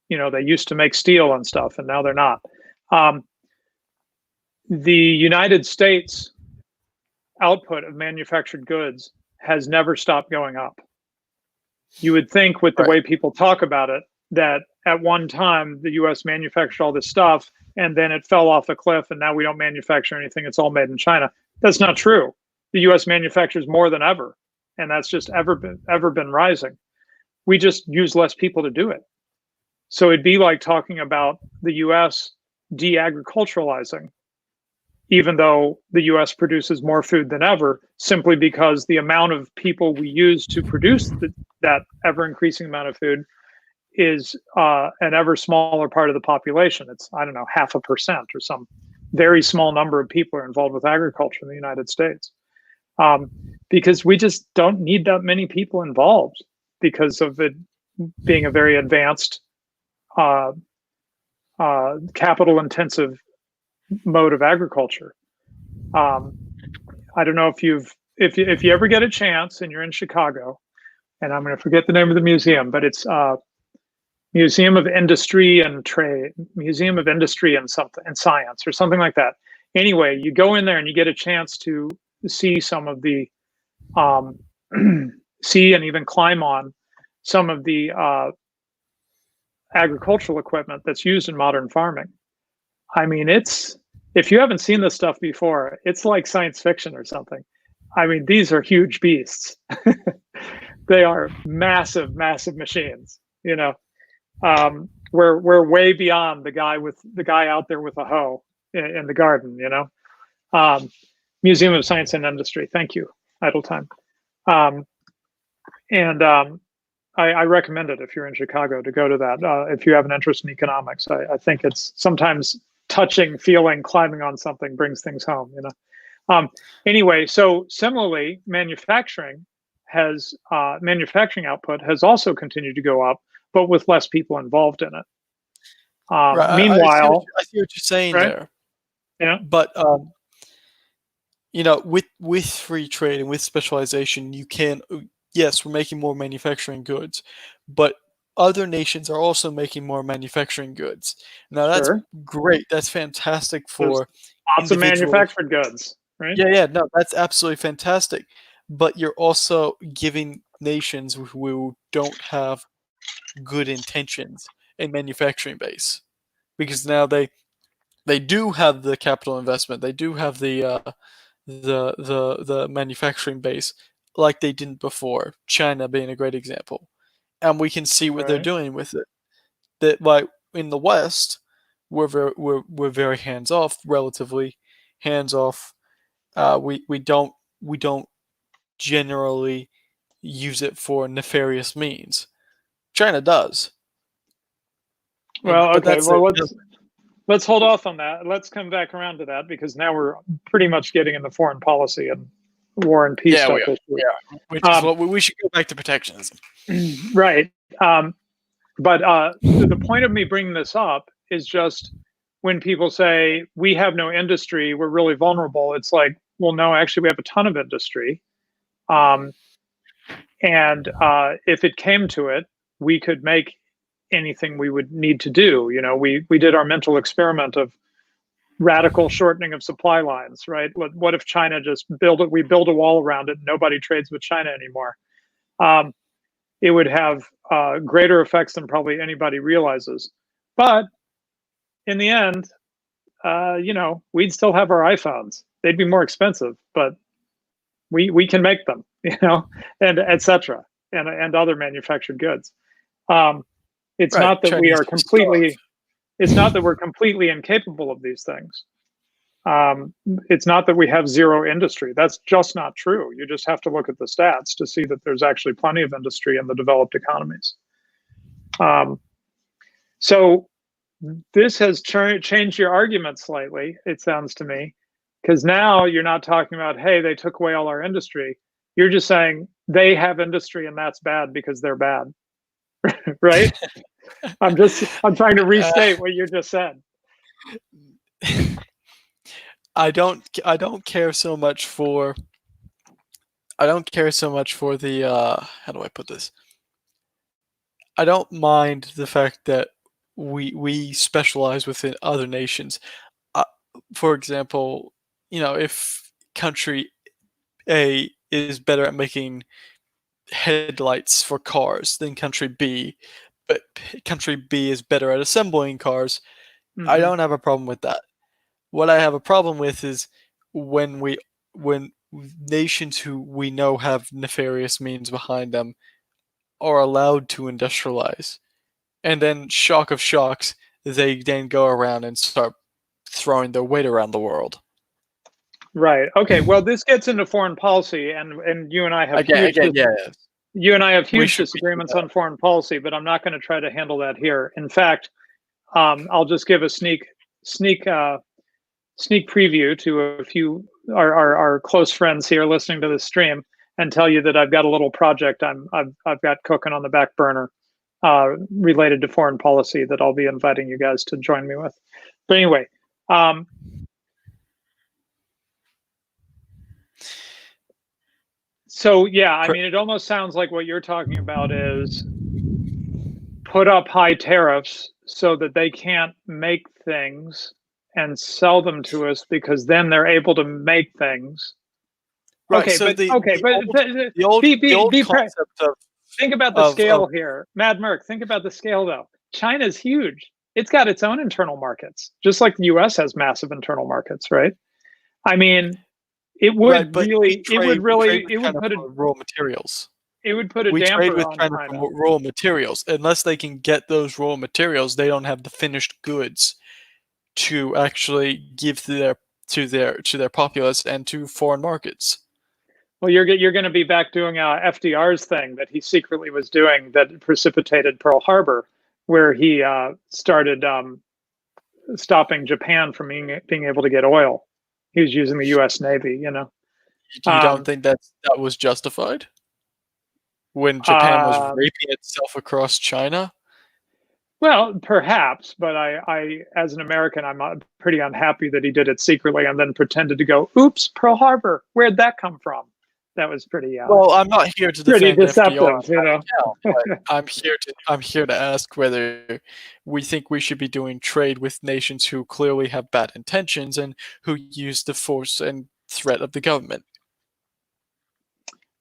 they used to make steel and stuff and now they're not. The United States output of manufactured goods has never stopped going up. You would think with the way people talk about it, that at one time the US manufactured all this stuff and then it fell off a cliff and now we don't manufacture anything. It's all made in China. That's not true. The US manufactures more than ever. And that's just ever been rising. We just use less people to do it. So it'd be like talking about the US de-agriculturalizing, even though the US produces more food than ever, simply because the amount of people we use to produce that ever-increasing amount of food is an ever smaller part of the population. It's, 0.5% or some very small number of people are involved with agriculture in the United States. Because we just don't need that many people involved because of it being a very advanced, capital-intensive mode of agriculture. I don't know if you ever get a chance and you're in Chicago, and I'm going to forget the name of the museum, but it's Museum of Industry and Trade, Museum of Industry and something and Science or something like that. anyway, you go in there and you get a chance to see some of the see and even climb on some of the agricultural equipment that's used in modern farming. I mean, it's, if you haven't seen this stuff before, it's like science fiction or something. I mean, these are huge beasts. They are massive, massive machines. You know, we're way beyond the guy out there with a hoe in the garden. You know, Museum of Science and Industry. Thank you, Idle Time. I recommend it if you're in Chicago to go to that. If you have an interest in economics, I think it's sometimes touching, feeling, climbing on something brings things home. You know. Anyway, so similarly, manufacturing output has also continued to go up, but with less people involved in it. Right, Meanwhile, I see what you're saying right? there. Yeah. But you know, with free trade and with specialization, you can, yes, we're making more manufacturing goods, but other nations are also making more manufacturing goods. Now that's Sure. great. That's fantastic There's for lots of individuals. manufactured goods, right? Yeah, no, that's absolutely fantastic. But you're also giving nations who don't have good intentions a manufacturing base, because now they do have the capital investment, they do have the manufacturing base like they didn't before. China being a great example, and we can see what they're Right. doing with it. That, like, in the West, we're very hands off, relatively hands off. We don't generally use it for nefarious means. China does. Well, But okay. that's Well, it. let's hold off on that. Let's come back around to that because now we're pretty much getting into foreign policy and war and peace Yeah, stuff. we are. Which is what we should go back to protectionism. Right. But the point of me bringing this up is just when people say we have no industry, we're really vulnerable. It's like, well, no, actually, we have a ton of industry. And if it came to it, we could make anything we would need to do. You know, we did our mental experiment of radical shortening of supply lines, right? What if China just we build a wall around it, and nobody trades with China anymore? It would have greater effects than probably anybody realizes. But in the end, you know, we'd still have our iPhones. They'd be more expensive, but we can make them, you know, and etc. and other manufactured goods. It's Right, not that we Chinese are can starve. completely. It's not that we're completely incapable of these things. It's not that we have zero industry. That's just not true. You just have to look at the stats to see that there's actually plenty of industry in the developed economies. So this has changed your argument slightly, it sounds to me, because now you're not talking about, hey, they took away all our industry. You're just saying they have industry and that's bad because they're bad. Right? I'm trying to restate what you just said. I don't care so much for the how do I put this? I don't mind the fact that we specialize within other nations. For example, you know, if country A is better at making headlights for cars than country B, but country B is better at assembling cars, I don't have a problem with that. What I have a problem with is when nations who we know have nefarious means behind them are allowed to industrialize, and then, shock of shocks, they then go around and start throwing their weight around the world. Right. Okay. Well, this gets into foreign policy, and you and I have you and I have huge disagreements on foreign policy, but I'm not going to try to handle that here. In fact, I'll just give a sneak preview to a few our close friends here listening to this stream, and tell you that I've got a little project I've got cooking on the back burner related to foreign policy that I'll be inviting you guys to join me with. But anyway. So yeah, I mean, it almost sounds like what you're talking about is put up high tariffs so that they can't make things and sell them to us because then they're able to make things. Right. Okay, So but the old concept of think about the scale here. Mad Merc, think about the scale though. China's huge. It's got its own internal markets, just like the US has massive internal markets, right? I mean, it would put raw materials. It would put a We trade damper with on China China. for raw materials. Unless they can get those raw materials, they don't have the finished goods to actually give to their populace and to foreign markets. Well, you're going to be back doing FDR's thing that he secretly was doing that precipitated Pearl Harbor, where he started stopping Japan from being able to get oil. He was using the U.S. Navy, You don't think that was justified when Japan was raping itself across China? Well, perhaps, but I, as an American, I'm pretty unhappy that he did it secretly and then pretended to go, "Oops, Pearl Harbor. Where'd that come from?" That was pretty. Well, I'm not here to defend deceptive, FDR. I'm here to ask whether we think we should be doing trade with nations who clearly have bad intentions and who use the force and threat of the government.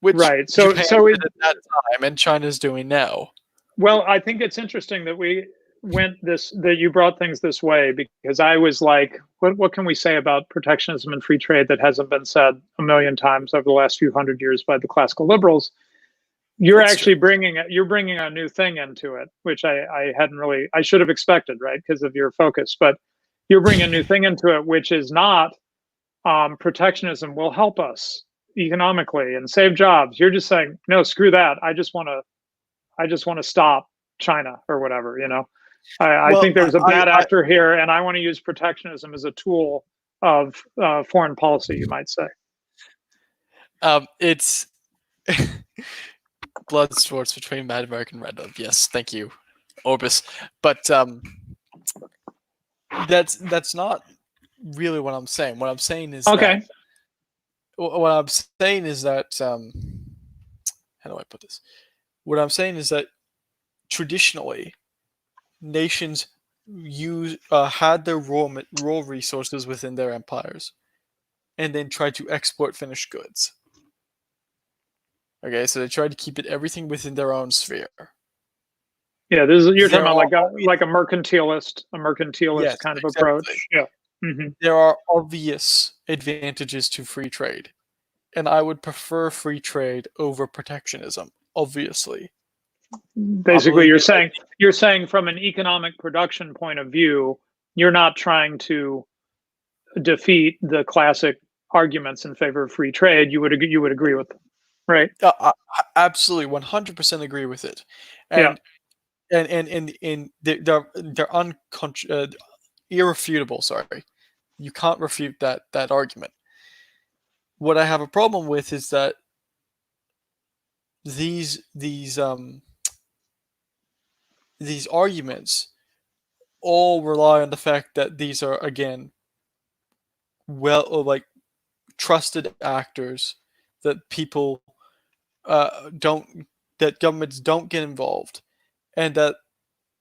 Which right. Japan did at that time, and China's doing now. Well, I think it's interesting that that you brought things this way, because I was like, what can we say about protectionism and free trade that hasn't been said a million times over the last few hundred years by the classical liberals? You're bringing a new thing into it, which I should have expected, right, because of your focus. But you're bringing a new thing into it, which is not protectionism will help us economically and save jobs. You're just saying, no, screw that. I just want to stop China or whatever, I think there's a bad actor here, and I want to use protectionism as a tool of foreign policy, you might say. It's blood sports between Mad American Red Dove. Yes, thank you, Orbis. But that's not really what I'm saying. What I'm saying is okay. What I'm saying is that how do I put this? What I'm saying is that traditionally, nations had their raw resources within their empires, and then tried to export finished goods. Okay, so they tried to keep everything within their own sphere. Yeah, you're talking about like a mercantilist yes, kind of approach. Yeah. Mm-hmm. There are obvious advantages to free trade, and I would prefer free trade over protectionism, obviously. Basically, you're saying from an economic production point of view, you're not trying to defeat the classic arguments in favor of free trade. You would agree with them, right? I absolutely, 100% agree with it, and they're irrefutable. Sorry, you can't refute that argument. What I have a problem with is that these arguments all rely on the fact that these are, again, trusted actors, that people that governments don't get involved, and that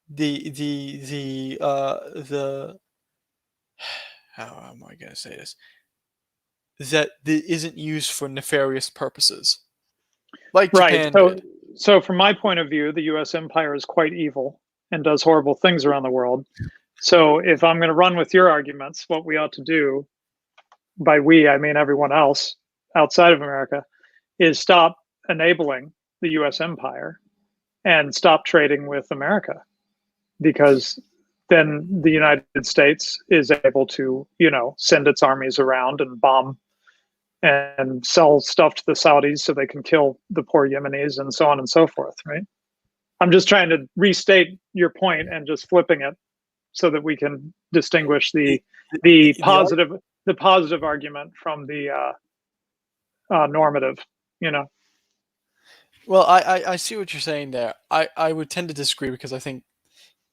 the how am I going to say this? That isn't used for nefarious purposes, like Japan did. So from my point of view, the U.S. empire is quite evil and does horrible things around the world. So if I'm going to run with your arguments, what we ought to do, by we, I mean everyone else outside of America, is stop enabling the U.S. empire and stop trading with America, because then the United States is able to, send its armies around and bomb and sell stuff to the Saudis so they can kill the poor Yemenis and so on and so forth, right? I'm just trying to restate your point and just flipping it so that we can distinguish the positive argument from the normative, Well, I see what you're saying there. I would tend to disagree, because I think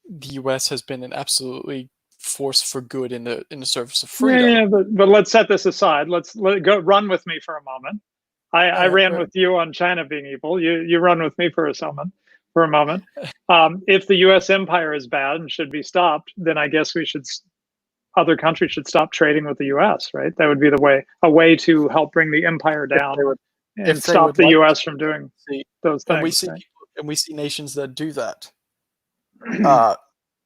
the U.S. has been an absolutely force for good in the service of freedom. Yeah, but let's set this aside. Let go run with me for a moment. I ran with you on China being evil. You run with me for a moment. If the U.S. empire is bad and should be stopped, then I guess we should other countries should stop trading with the U.S. Right? That would be a way to help bring the empire down and stop the U.S. from doing those things. And we see nations that do that.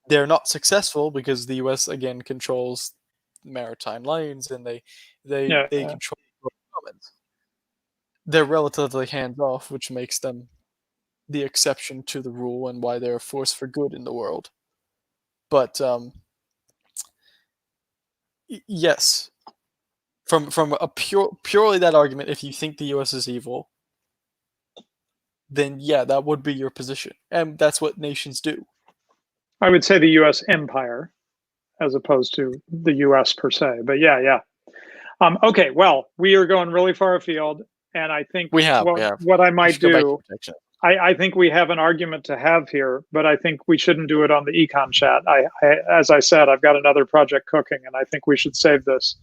They're not successful because the U.S. again controls maritime lanes and they control the comments. They're relatively hands off, which makes them the exception to the rule and why they're a force for good in the world. But yes, from a purely that argument, if you think the U.S. is evil, then yeah, that would be your position, and that's what nations do. I would say the U.S. empire, as opposed to the U.S. per se. But yeah. Okay, well, we are going really far afield, and I think what I might do. I think we have an argument to have here, but I think we shouldn't do it on the Econ chat. As I said, I've got another project cooking, and I think we should save this,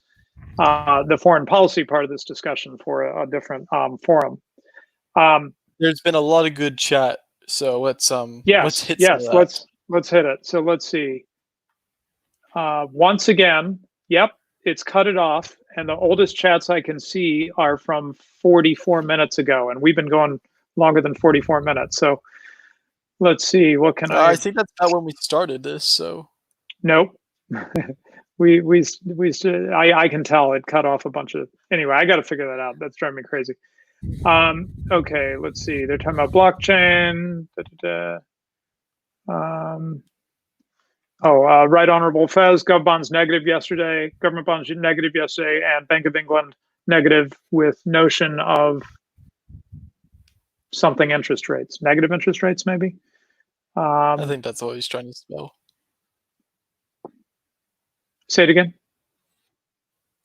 the foreign policy part of this discussion, for a different forum. There's been a lot of good chat, so let's hit let's hit it. So let's see. Once again, yep, it's cut it off, and the oldest chats I can see are from 44 minutes ago, and we've been going longer than 44 minutes. So let's see, what can I think that's about when we started this, so nope. I can tell it cut off a bunch of, anyway, I got to figure that out. That's driving me crazy. Okay, let's see, they're talking about blockchain. Right Honorable Fez, Gov bonds negative yesterday, government bonds negative yesterday, and Bank of England negative with notion of something interest rates, negative interest rates, maybe. I think that's what he's trying to spell. Say it again.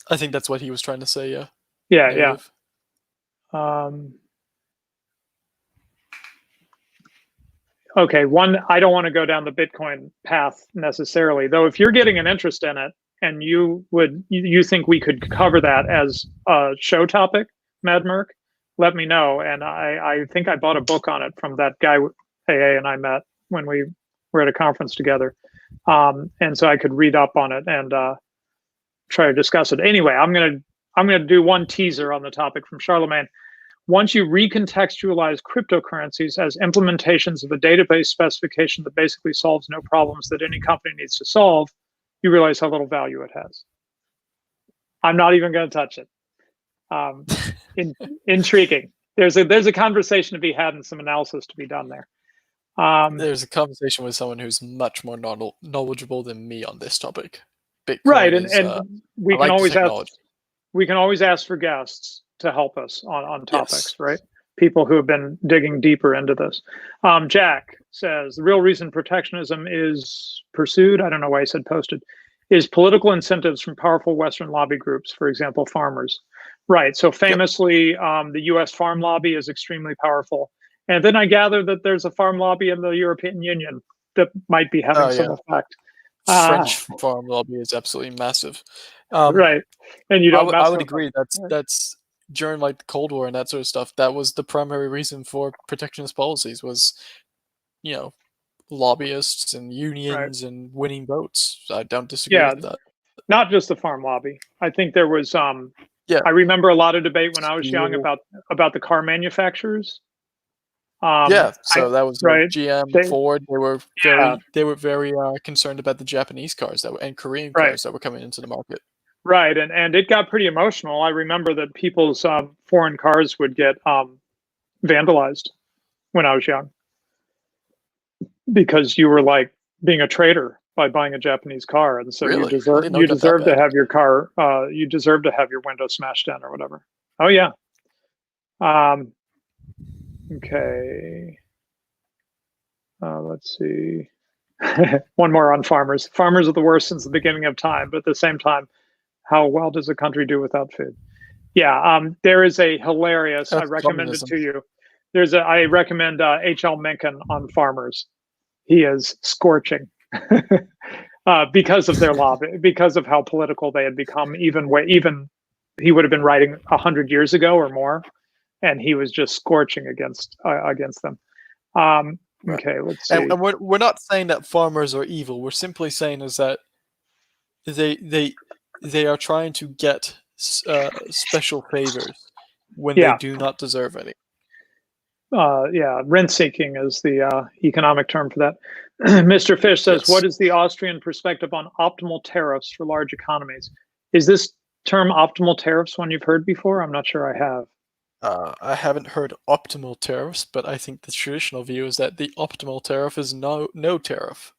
I think that's what he was trying to say. Yeah. Yeah. Okay. One, I don't want to go down the Bitcoin path necessarily, though. If you're getting an interest in it, and you think we could cover that as a show topic, Mad Merc, let me know. And I think I bought a book on it from that guy AA and I met when we were at a conference together. And so I could read up on it and try to discuss it. Anyway, I'm gonna do one teaser on the topic from Charlemagne. Once you recontextualize cryptocurrencies as implementations of a database specification that basically solves no problems that any company needs to solve, you realize how little value it has. I'm not even going to touch it. Intriguing. There's a conversation to be had and some analysis to be done there. There's a conversation with someone who's much more knowledgeable than me on this topic. Bitcoin right, is, and we can always ask for guests to help us on topics, yes. Right? People who have been digging deeper into this. Jack says the real reason protectionism is pursued, I don't know why he said posted, is political incentives from powerful Western lobby groups, for example, farmers. Right. So famously, the U.S. farm lobby is extremely powerful. And then I gather that there's a farm lobby in the European Union that might be having some effect. French farm lobby is absolutely massive. Right. And you don't I would agree. That's during like the Cold War and that sort of stuff. That was the primary reason for protectionist policies was, lobbyists and unions and winning votes. I don't disagree with that. Not just the farm lobby. I think there was I remember a lot of debate when I was young about the car manufacturers. That was right. GM, Ford. They were very concerned about the Japanese cars and Korean cars that were coming into the market. Right, and it got pretty emotional. I remember that people's foreign cars would get vandalized when I was young because you were like being a traitor by buying a Japanese car, and so really? you deserve to have your car. You deserve to have your window smashed in or whatever. Oh yeah. Okay. Let's see. One more on farmers. Farmers are the worst since the beginning of time, but at the same time, how well does a country do without food? Yeah, there is a hilarious. I recommend it to you. I recommend H.L. Mencken on farmers. He is scorching because of their lobby, because of how political they had become. Even he would have been writing 100 years ago or more, and he was just scorching against them. Okay, let's see. And we're not saying that farmers are evil. We're simply saying is that they are trying to get special favors when they Yeah. do not deserve any. Yeah, rent seeking is the economic term for that. Mr. Fish says, Yes. what is the Austrian perspective on optimal tariffs for large economies? Is this term optimal tariffs one you've heard before? I'm not sure I have. I haven't heard optimal tariffs, but I think the traditional view is that the optimal tariff is no tariff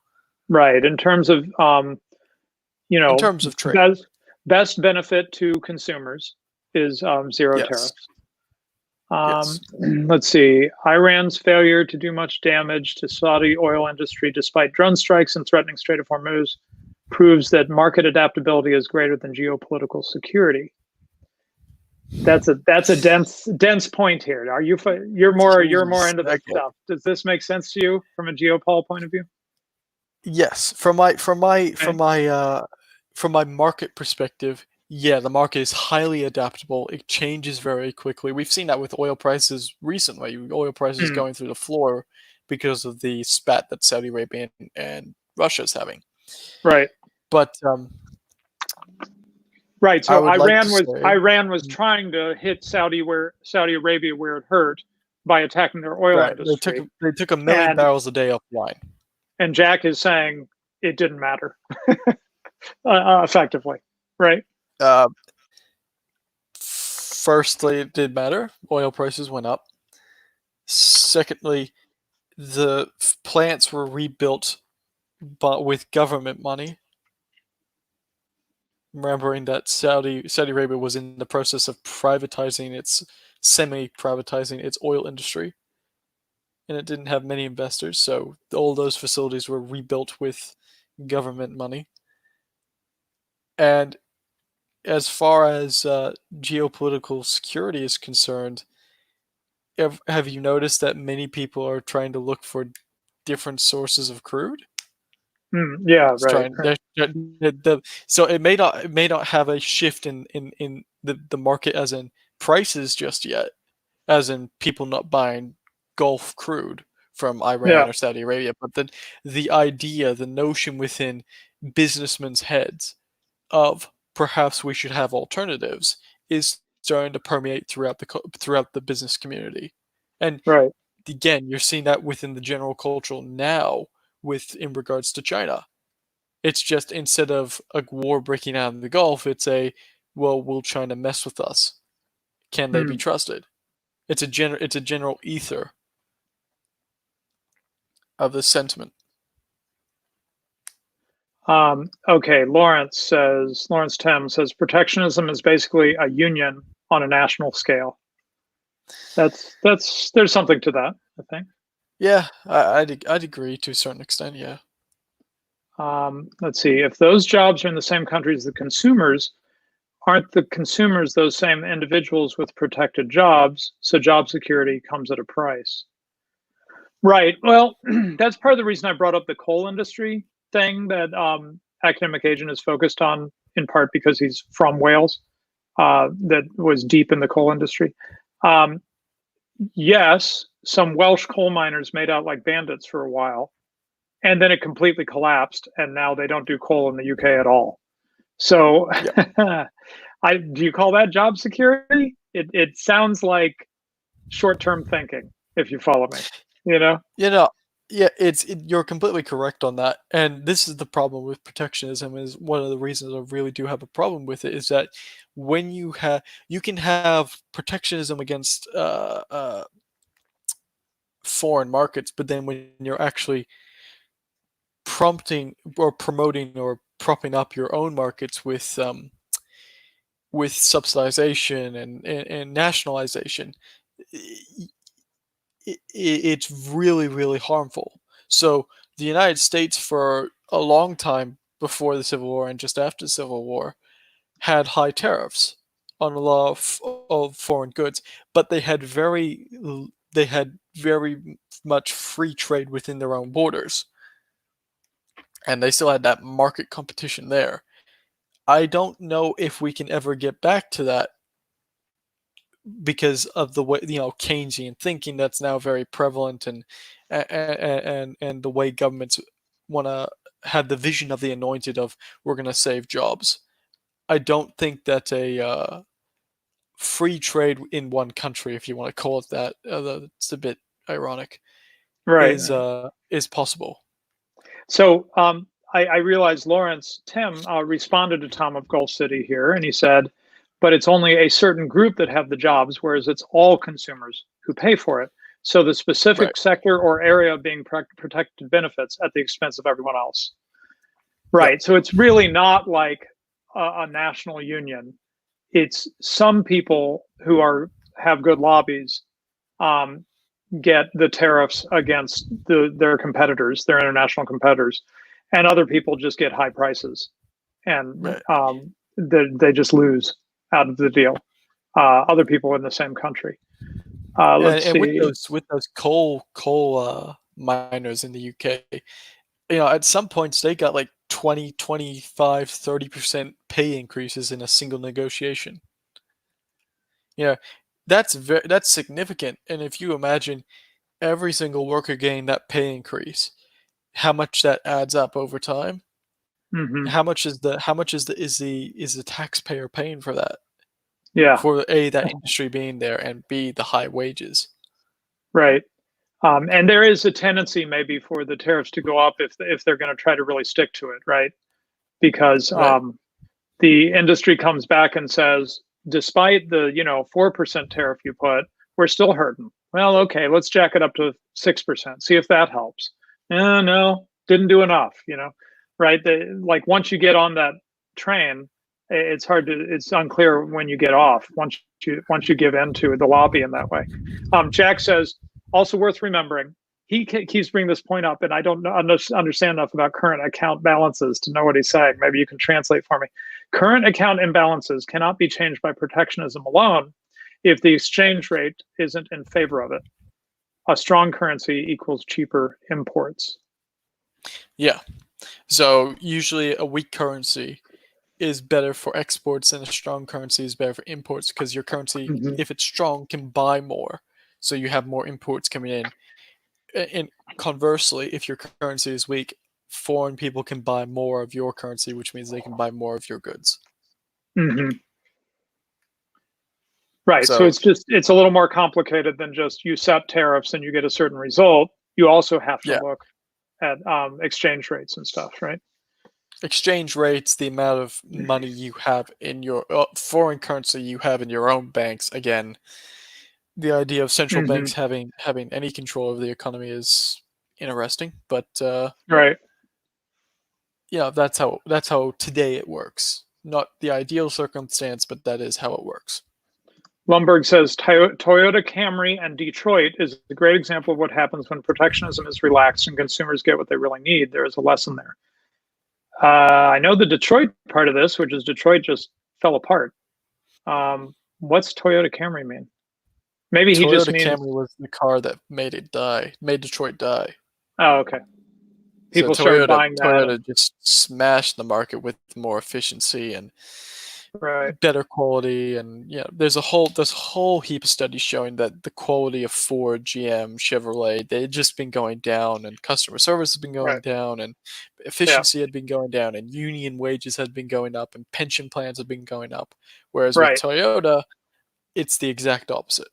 Right. In terms of, you in know, terms of trade. best benefit to consumers is zero Yes. tariffs. Yes. Let's see. Iran's failure to do much damage to Saudi oil industry despite drone strikes and threatening Strait of Hormuz proves that market adaptability is greater than geopolitical security. That's a dense point here. Are you're more Jeez. into this Okay. stuff? Does this make sense to you from a geopol point of view? Yes. From Okay. my market perspective, yeah, the market is highly adaptable. It changes very quickly. We've seen that with oil prices recently. Oil prices Hmm. going through the floor because of the spat that Saudi Arabia and Russia is having. Right. But Right. I So would like to say, Iran was trying to hit Saudi Arabia where it hurt by attacking their oil right, industry. they took a million And barrels a day offline. Jack is saying it didn't matter effectively, right? Uh, Firstly, it did matter. Oil prices went up. Secondly, the plants were rebuilt, but with government money. Remembering that Saudi Arabia was in the process of semi-privatizing its oil industry, and it didn't have many investors, so all those facilities were rebuilt with government money. And as far as geopolitical security is concerned, have you noticed that many people are trying to look for different sources of crude? Yeah, It's right. trying so it may not have a shift in the market as in prices just yet, as in people not buying Gulf crude from Yeah, Iran or Saudi Arabia, but the idea, the notion within businessmen's heads of perhaps we should have alternatives is starting to permeate throughout the business community. And right. again, you're seeing that within the general culture now with in regards to China. It's just instead of a war breaking out in the Gulf, it's well, will China mess with us? Can they be Hmm. trusted? It's a general ether of the sentiment. Okay, Lawrence Thames says protectionism is basically a union on a national scale. There's something to that, I think. Yeah, I'd agree to a certain extent. Yeah. Let's see. If those jobs are in the same country as the consumers, aren't the consumers those same individuals with protected jobs? So job security comes at a price. Right. Well, that's part of the reason I brought up the coal industry thing that Academic Agent is focused on, in part because he's from Wales, that was deep in the coal industry. Um, yes, some Welsh coal miners made out like bandits for a while, and then it completely collapsed, and now they don't do coal in the UK at all. So, Yeah. do you call that job security? It sounds like short-term thinking, if you follow me. You know? You know, yeah, you're completely correct on that. And this is the problem with protectionism is one of the reasons I really do have a problem with it is that when you can have protectionism against foreign markets, but then when you're actually prompting or promoting or propping up your own markets with subsidization and nationalization, it's really, really harmful. So the United States, for a long time before the Civil War and just after the Civil War, had high tariffs on a lot of foreign goods, but they had very much free trade within their own borders, and they still had that market competition there. I don't know if we can ever get back to that because of the way Keynesian thinking that's now very prevalent and the way governments want to had the vision of the anointed of we're going to save jobs. I don't think that a free trade in one country, if you want to call it that, it's a bit ironic, Right. is possible. So I realized Tim responded to Tom of Gulf City here, and he said, but it's only a certain group that have the jobs, whereas it's all consumers who pay for it. So the specific Right. sector or area being protected benefits at the expense of everyone else. Right. Yep. So it's really not like a national union. It's some people who have good lobbies get the tariffs against their competitors, their international competitors, and other people just get high prices, and Right. they just lose out of the deal. Other people in the same country. Let's And see. with those coal miners in the UK, at some points they got like 20, 25, 30% pay increases in a single negotiation. That's significant. And if you imagine every single worker getting that pay increase, how much that adds up over time? Mm-hmm. How much is the taxpayer paying for that? Yeah. For A, that industry being there, and B, the high wages. Right. And there is a tendency maybe for the tariffs to go up if they're going to try to really stick to it, right? Because Right. the industry comes back and says, despite the 4% tariff you put, we're still hurting. Well, okay, let's jack it up to 6%. See if that helps. No, didn't do enough. Right? Like once you get on that train, it's unclear when you get off. Once you give in to the lobby in that way. Jack says, also worth remembering, he keeps bringing this point up, and I don't understand enough about current account balances to know what he's saying. Maybe you can translate for me. Current account imbalances cannot be changed by protectionism alone if the exchange rate isn't in favor of it. A strong currency equals cheaper imports. Yeah. So usually a weak currency is better for exports and a strong currency is better for imports because your currency, if it's strong, can buy more. So you have more imports coming in. And conversely, if your currency is weak, foreign people can buy more of your currency, which means they can buy more of your goods. Mm-hmm. Right. So So it's a little more complicated than just you set tariffs and you get a certain result. You also have to look at exchange rates and stuff, right? Exchange rates, the amount of money you have in your foreign currency you have in your own banks. Again, the idea of central banks having any control over the economy is interesting, but right. That's how today it works. Not the ideal circumstance, but that is how it works. Lumberg says Toyota Camry and Detroit is a great example of what happens when protectionism is relaxed and consumers get what they really need. There is a lesson there. I know the Detroit part of this, which is Detroit just fell apart. What's Toyota Camry mean? Maybe he just means Camry was the car that made Detroit die. Oh, okay. People started buying that. Toyota just smashed the market with more efficiency and better quality, and there's a whole heap of studies showing that the quality of Ford, GM, Chevrolet, they'd just been going down, and customer service has been going down, and efficiency had been going down, and union wages had been going up, and pension plans had been going up. Whereas with Toyota, it's the exact opposite.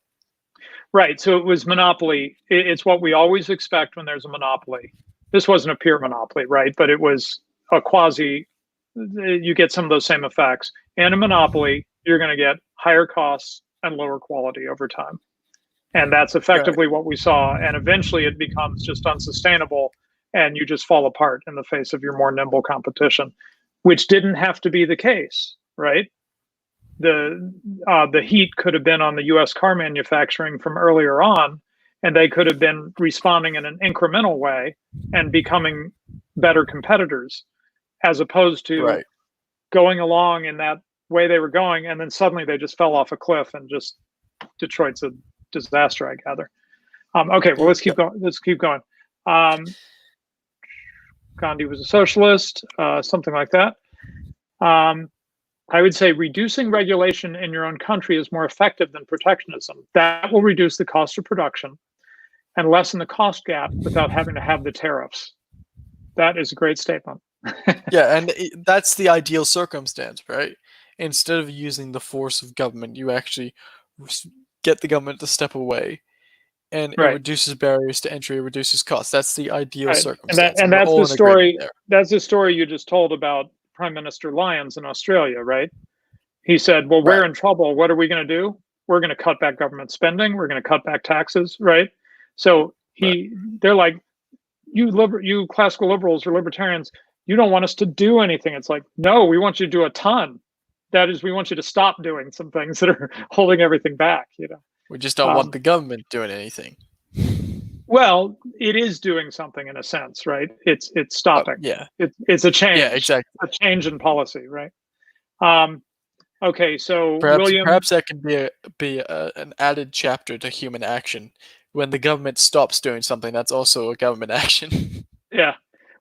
Right. So it was monopoly. It's what we always expect when there's a monopoly. This wasn't a pure monopoly, right? But it was a quasi. You get some of those same effects. In a monopoly, you're going to get higher costs and lower quality over time. And that's effectively what we saw. And eventually it becomes just unsustainable and you just fall apart in the face of your more nimble competition, which didn't have to be the case, right? The heat could have been on the US car manufacturing from earlier on, and they could have been responding in an incremental way and becoming better competitors, as opposed to going along in that way they were going, and then suddenly they just fell off a cliff, and just Detroit's a disaster, I gather. Okay, well, let's keep going. Gandhi was a socialist, something like that. I would say reducing regulation in your own country is more effective than protectionism. That will reduce the cost of production and lessen the cost gap without having to have the tariffs. That is a great statement. Yeah, and that's the ideal circumstance, right? Instead of using the force of government, you actually get the government to step away, and it Right. reduces barriers to entry, it reduces costs. That's the ideal Right. circumstance, And and we're that's all the in agreement story. there. That's the story you just told about Prime Minister Lyons in Australia, right? He said, "Well, we're Right. in trouble. What are we going to do? We're going to cut back government spending. We're going to cut back taxes, right?" So Right. they're like, you classical liberals or libertarians, you don't want us to do anything. It's like, no, we want you to do a ton. That is, we want you to stop doing some things that are holding everything back. We just don't want Um, the government doing anything. well, it is doing something in a sense, right? It's stopping. Yeah. It's a Yeah, change, exactly. a change in policy, right? Um, okay, so William, Perhaps that can be an added chapter to human action. When the government stops doing something, that's also a government action. yeah,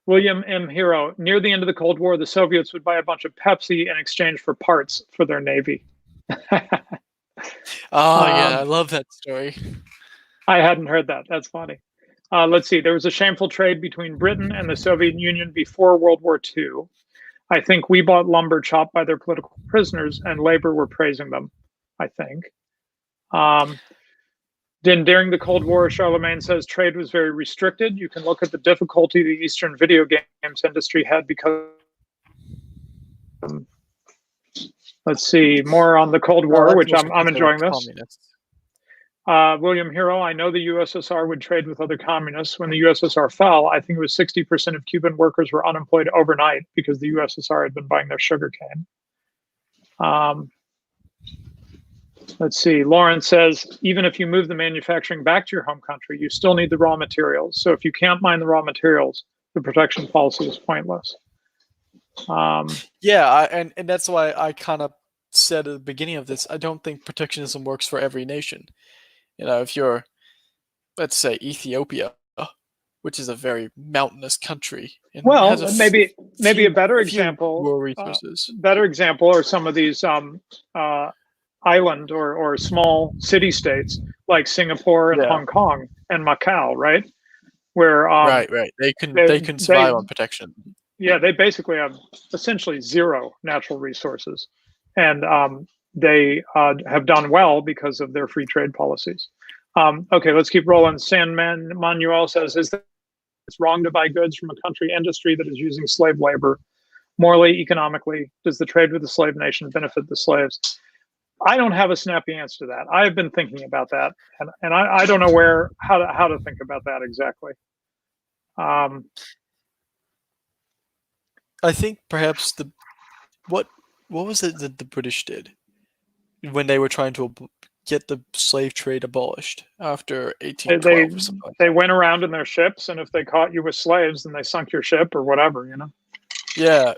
William M. Hero. Near the end of the Cold War, the Soviets would buy a bunch of Pepsi in exchange for parts for their navy. Oh yeah, I um, love that story. I hadn't heard that. That's funny. Let's see. There was a shameful trade between Britain and the Soviet Union before World War II. I think we bought lumber chopped by their political prisoners, and labor were praising them. I think. Then during the Cold War, Charlemagne says trade was very restricted. You can look at the difficulty the Eastern video games industry had because. Let's see more on the Cold Oh, War, that's which also I'm because they were enjoying this. communists. William Hero, I know the USSR would trade with other communists. When the USSR fell, I think it was 60% of Cuban workers were unemployed overnight because the USSR had been buying their sugarcane. Let's see. Lawrence says, even if you move the manufacturing back to your home country, you still need the raw materials. So if you can't mine the raw materials, the protection policy is pointless. Yeah, and that's why I kind of said at the beginning of this, I don't think protectionism works for every nation. If you're, let's say, Ethiopia, which is a very mountainous country and has well, maybe a better few example. rural resources. Are some of these island or small city states like Singapore and Yeah. Hong Kong and Macau, right? Where Right. They can survive on protection. Yeah, they basically have essentially zero natural resources, and they have done well because of their free trade policies. Okay, let's keep rolling. San Manuel says, "Is it's wrong to buy goods from a country industry that is using slave labor? Morally, economically, does the trade with the slave nation benefit the slaves?" I don't have a snappy answer to that. I've been thinking about that, and I don't know how to think about that exactly. I think perhaps what was it that the British did when they were trying to get the slave trade abolished after 1812 or something like they that? went around in their ships, and if they caught you with slaves, then they sunk your ship or whatever, Yeah.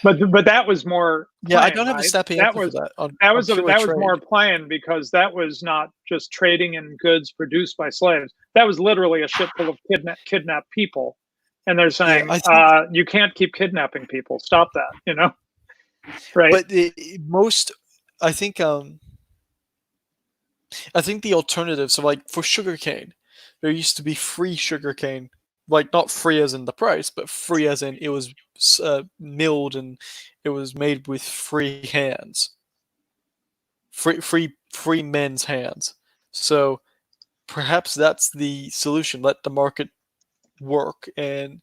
But that was more. Yeah, I plain, don't have a right? snappy answer for that. That was trade. more plain because that was not just trading in goods produced by slaves. That was literally a ship full of kidnapped people, and they're saying, you can't keep kidnapping people. Stop that. Right. But I think the alternative. So like for sugarcane, there used to be free sugarcane, like not free as in the price, but free as in it was milled and it was made with free hands, free men's hands. So perhaps that's the solution. Let the market work, and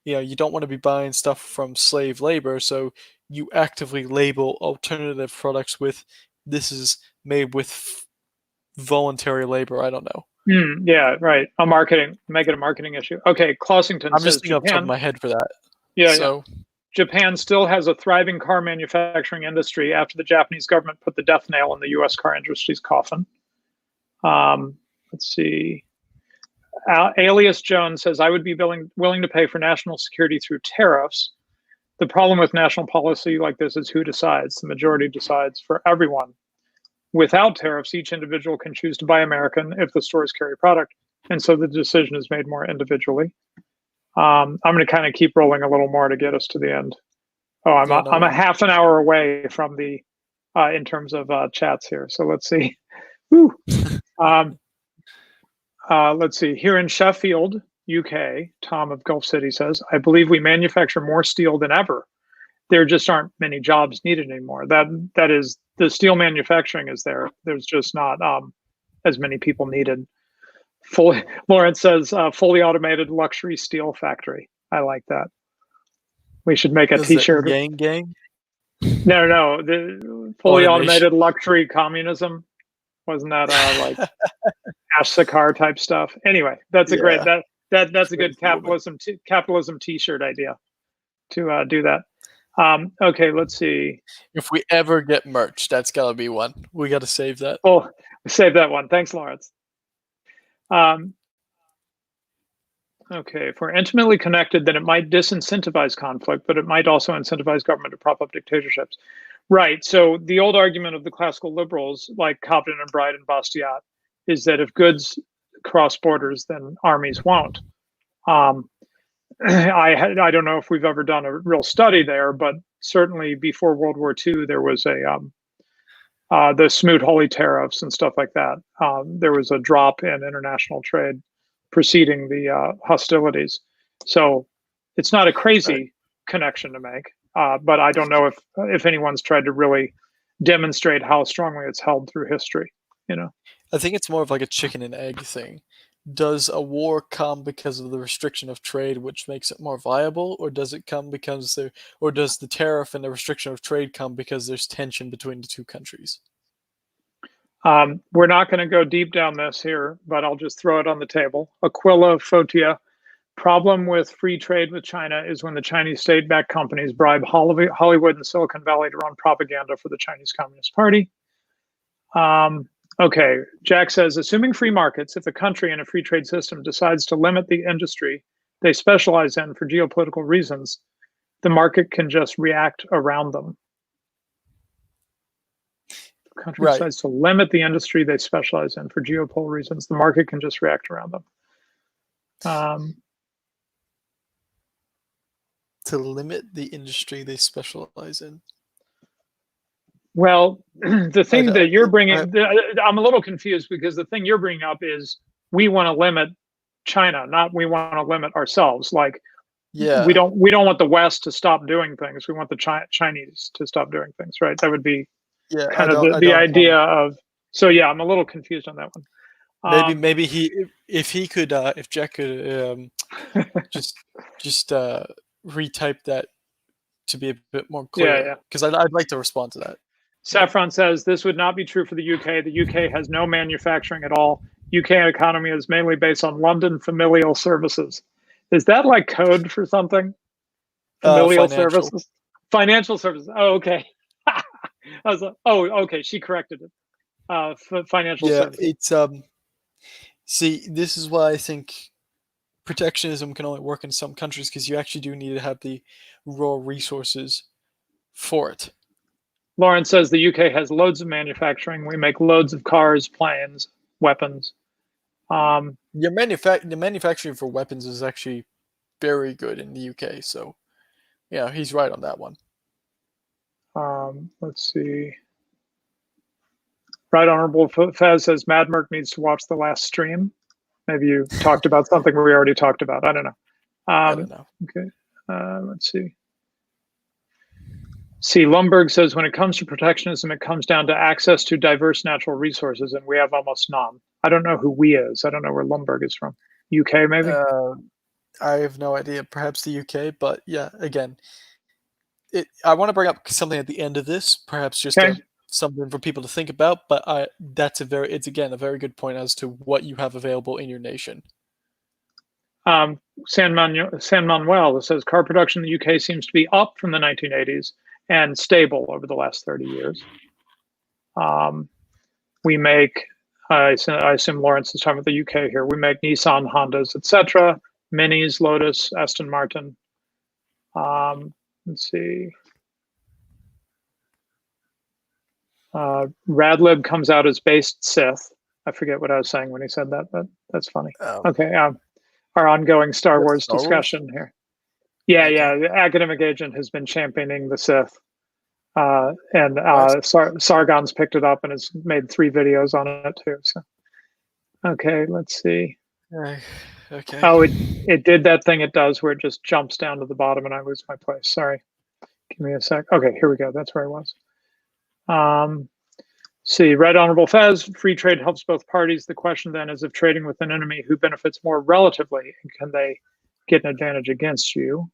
you don't want to be buying stuff from slave labor, so you actively label alternative products with this is made with voluntary labor. I don't know. Yeah, right. Make it a marketing issue. Okay, Clausington I'm says just thinking off the top of my head for that. Yeah. Japan still has a thriving car manufacturing industry after the Japanese government put the death nail in the U.S. car industry's coffin. Let's see. Alias Jones says, I would be willing to pay for national security through tariffs. The problem with national policy like this is who decides. The majority decides for everyone. Without tariffs, each individual can choose to buy American if the stores carry product. And so the decision is made more individually. I'm going to kind of keep rolling a little more to get us to the end. Oh, I'm a half an hour away from the, in terms of chats here. So let's see. Let's see. Here in Sheffield, UK, Tom of Gulf City says, I believe we manufacture more steel than ever. There just aren't many jobs needed anymore. That is, the steel manufacturing is there. There's just not as many people needed. Lawrence says, fully automated luxury steel factory. I like that. We should make a T-shirt. Gang? No. The fully automated luxury communism. Wasn't that like Ash Sakar type stuff? Anyway, that's a great that's a good capitalism T-shirt idea to do that. Okay, let's see. If we ever get merch, that's gotta be one. We gotta save that. Oh, save that one. Thanks, Lawrence. Okay, if we're intimately connected, then it might disincentivize conflict, but it might also incentivize government to prop up dictatorships. Right. So the old argument of the classical liberals, like Cobden and Bright and Bastiat, is that if goods cross borders, then armies won't. I don't know if we've ever done a real study there, but certainly before World War II, there was the Smoot-Hawley tariffs and stuff like that. There was a drop in international trade preceding the hostilities. So it's not a crazy connection to make, but I don't know if anyone's tried to really demonstrate how strongly it's held through history. I think it's more of like a chicken and egg thing. Does a war come because of the restriction of trade, which makes it more viable, or does it come because does the tariff and the restriction of trade come because there's tension between the two countries? We're not going to go deep down this here, but I'll just throw it on the table. Aquila Fotia, problem with free trade with China is when the Chinese state-backed companies bribe Hollywood and Silicon Valley to run propaganda for the Chinese Communist Party. Okay, Jack says, assuming free markets, if a country in a free trade system decides to limit the industry they specialize in for geopolitical reasons, the market can just react around them. If a country decides to limit the industry they specialize in for geopolitical reasons, the market can just react around them. To limit the industry they specialize in. Well, the thing that you're bringing, I'm a little confused because the thing you're bringing up is we want to limit China, not we want to limit ourselves. Like, we don't want the West to stop doing things. We want the Chinese to stop doing things, right? That would be kind of the idea of. So yeah, I'm a little confused on that one. Maybe if Jack could just retype that to be a bit more clear. Because I'd like to respond to that. Saffron says this would not be true for the UK. The UK has no manufacturing at all. UK economy is mainly based on London familial services. Is that like code for something? Familial services? Financial services. Oh, okay. I was like, oh, okay. She corrected it. Financial services. It's see, this is why I think protectionism can only work in some countries, because you actually do need to have the raw resources for it. Lawrence says the UK has loads of manufacturing. We make loads of cars, planes, weapons. The manufacturing for weapons is actually very good in the UK. So, yeah, he's right on that one. Let's see. Right Honorable Fez says Mad Merc needs to watch the last stream. Maybe you talked about something we already talked about. I don't know. I don't know. Okay. Let's see. See, Lumberg says, when it comes to protectionism, it comes down to access to diverse natural resources, and we have almost none. I don't know who we is. I don't know where Lumberg is from. UK, maybe? I have no idea. Perhaps the UK, but yeah, again, I want to bring up something at the end of this, perhaps just something for people to think about, but it's again a very good point as to what you have available in your nation. San Manuel says car production in the UK seems to be up from the 1980s and stable over the last 30 years. We make, I assume Lawrence is talking about the UK here, we make Nissan, Hondas, etc., Minis, Lotus, Aston Martin. Let's see. Radlib comes out as based Sith. I forget what I was saying when he said that, but that's funny. Okay, our ongoing Star Wars discussion here. Yeah, the academic agent has been championing the Sith. And Sargon's picked it up and has made 3 videos on it too. So, Okay, let's see. Okay. Oh, it did that thing it does where it just jumps down to the bottom and I lose my place. Sorry. Give me a sec. Okay, here we go. That's where I was. See, Right Honorable Fez, free trade helps both parties. The question then is if trading with an enemy, who benefits more relatively, and can they get an advantage against you?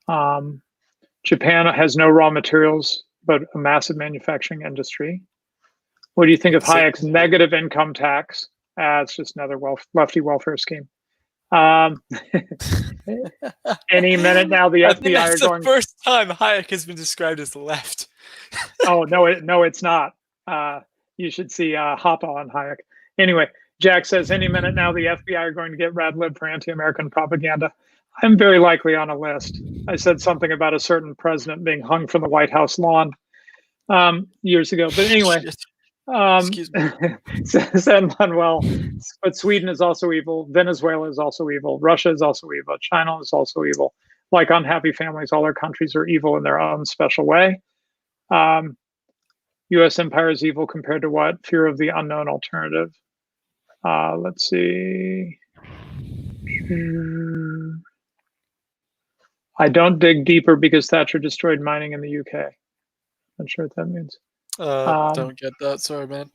Japan has no raw materials, but a massive manufacturing industry. What do you think of Hayek's negative income tax? It's just another lefty welfare scheme. Any minute now, the I think FBI are that's the going. first time Hayek has been described as left. Oh no, it's not. You should see Hoppe on Hayek. Anyway, Jack says any minute now the FBI are going to get rad lib for anti-American propaganda. I'm very likely on a list. I said something about a certain president being hung from the White House lawn years ago. But anyway, Excuse me. said Manuel, but Sweden is also evil. Venezuela is also evil. Russia is also evil. China is also evil. Like unhappy families, all our countries are evil in their own special way. U.S. empire is evil compared to what? Fear of the unknown alternative. Let's see. I don't dig deeper because Thatcher destroyed mining in the UK. Not sure what that means. Don't get that. Sorry, man.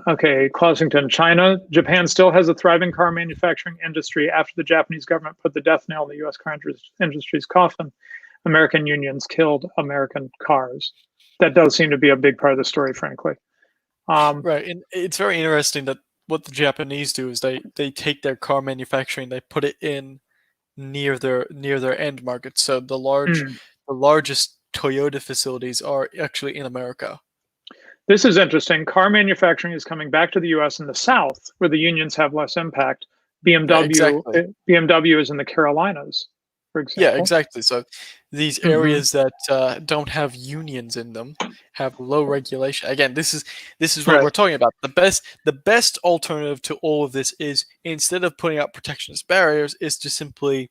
Okay, Clausington, China. Japan still has a thriving car manufacturing industry after the Japanese government put the death nail in the U.S. car industry's coffin. American unions killed American cars. That does seem to be a big part of the story, frankly. Right, and it's very interesting that what the Japanese do is they take their car manufacturing, they put it in near their end market. So the largest Toyota facilities are actually in America. This is interesting. Car manufacturing is coming back to the U.S. in the South, where the unions have less impact. BMW is in the Carolinas, for example. Yeah, exactly. So these areas that don't have unions in them have low regulation. Again, this is what we're talking about. The best alternative to all of this is, instead of putting up protectionist barriers, is to simply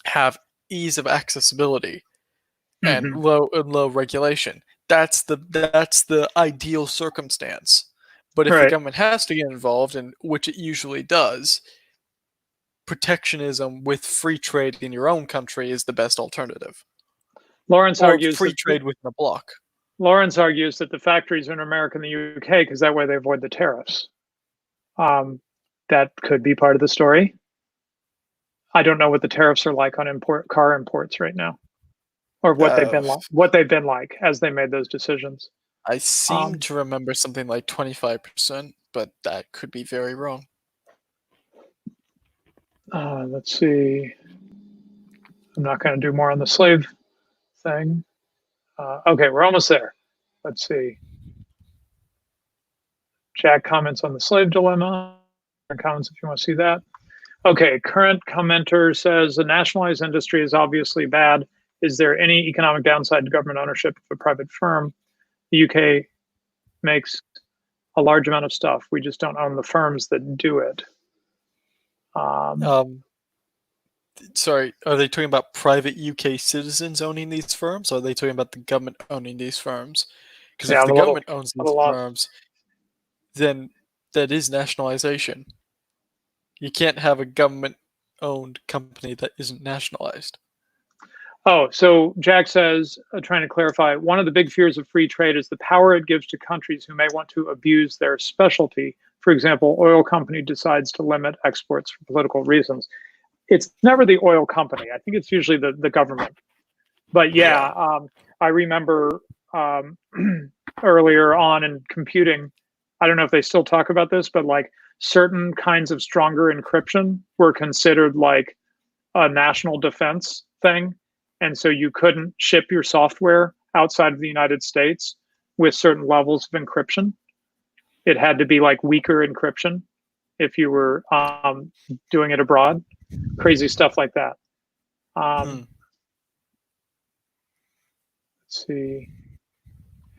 have ease of accessibility and low regulation. That's the ideal circumstance. But if the government has to get involved, and which it usually does, protectionism with free trade in your own country is the best alternative. Lawrence argues free trade within a bloc. Lawrence argues that the factories are in America and the UK because that way they avoid the tariffs. That could be part of the story. I don't know what the tariffs are like on car imports right now, or what they've been like as they made those decisions. I seem to remember something like 25%, but that could be very wrong. Let's see. I'm not going to do more on the slave thing. Okay, we're almost there. Let's see. Jack comments on the slave dilemma. Comments if you want to see that. Okay, current commenter says the nationalized industry is obviously bad. Is there any economic downside to government ownership of a private firm? The UK makes a large amount of stuff. We just don't own the firms that do it. Sorry, are they talking about private UK citizens owning these firms, or are they talking about the government owning these firms? Because if the government owns these firms, then that is nationalization. You can't have a government-owned company that isn't nationalized. Oh, so Jack says, trying to clarify, one of the big fears of free trade is the power it gives to countries who may want to abuse their specialty. For example, oil company decides to limit exports for political reasons. It's never the oil company. I think it's usually the government. But yeah. I remember earlier on in computing, I don't know if they still talk about this, but like certain kinds of stronger encryption were considered like a national defense thing. And so you couldn't ship your software outside of the United States with certain levels of encryption. It had to be like weaker encryption if you were doing it abroad. Crazy stuff like that. Let's see.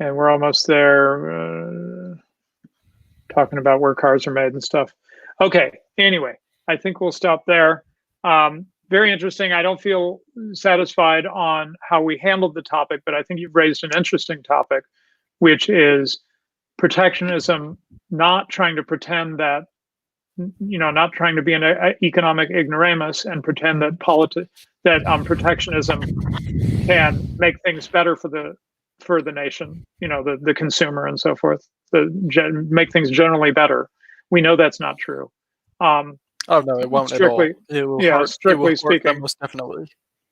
And we're almost there. Talking about where cars are made and stuff. Okay. Anyway, I think we'll stop there. Very interesting. I don't feel satisfied on how we handled the topic, but I think you've raised an interesting topic, which is protectionism, not trying to pretend that, not trying to be an economic ignoramus and pretend that protectionism can make things better for the nation, the consumer and so forth, make things generally better. We know that's not true. Oh no, it won't strictly, at all. It will yeah, hurt, strictly it will speaking, most definitely.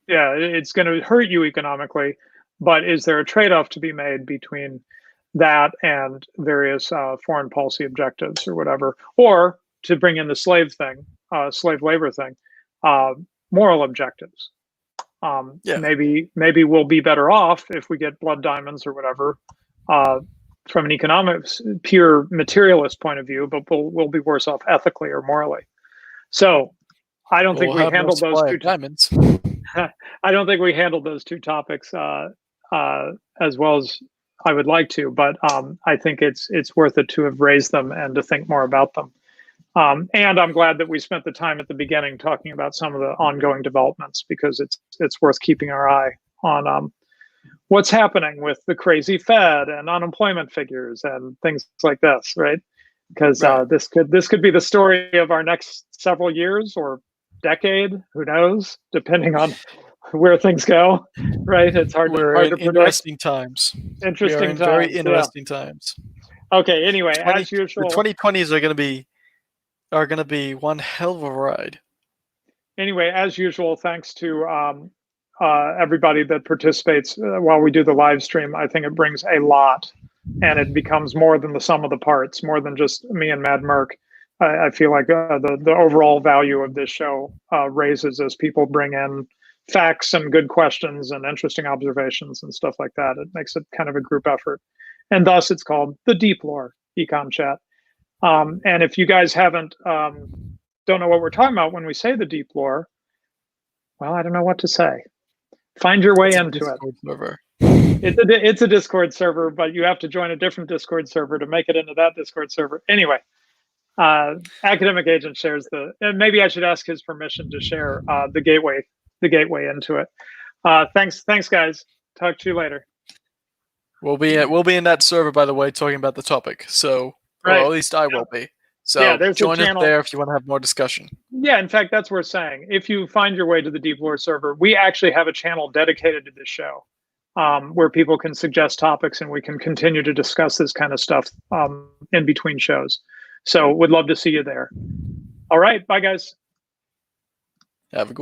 Yeah, it's going to hurt you economically, but is there a trade-off to be made between that and various foreign policy objectives or whatever, or to bring in the slave labor thing, moral objectives? Maybe we'll be better off if we get blood diamonds or whatever from an economic, pure materialist point of view, but we'll be worse off ethically or morally. So I don't think we handled those two diamonds. I don't think we handled those two topics as well as I would like to, but I think it's worth it to have raised them and to think more about them. And I'm glad that we spent the time at the beginning talking about some of the ongoing developments, because it's worth keeping our eye on what's happening with the crazy Fed and unemployment figures and things like this, right? Because this could be the story of our next several years or decade, who knows, depending on where things go, right? It's hard to predict. Interesting times. Interesting times. Very interesting times. Okay, anyway, as usual, the 2020s are going to be one hell of a ride. Anyway, as usual, thanks to everybody that participates while we do the live stream. I think it brings a lot, and it becomes more than the sum of the parts, more than just me and Mad Merc. I feel like the overall value of this show raises as people bring in facts and good questions and interesting observations and stuff like that. It makes it kind of a group effort. And thus it's called the Deep Lore Econ Chat. And if you guys don't know what we're talking about when we say the Deep Lore, well, I don't know what to say. Find your way into it. Server. It's a Discord server, but you have to join a different Discord server to make it into that Discord server. Anyway, Academic Agent shares and maybe I should ask his permission to share the gateway into it. Thanks guys. Talk to you later. We'll be in that server, by the way, talking about the topic. So, or at least I will be. So join us there if you want to have more discussion. Yeah, in fact, that's worth saying. If you find your way to the Deep Lore server, we actually have a channel dedicated to this show, where people can suggest topics and we can continue to discuss this kind of stuff in between shows. So would love to see you there. All right, bye guys. Have a good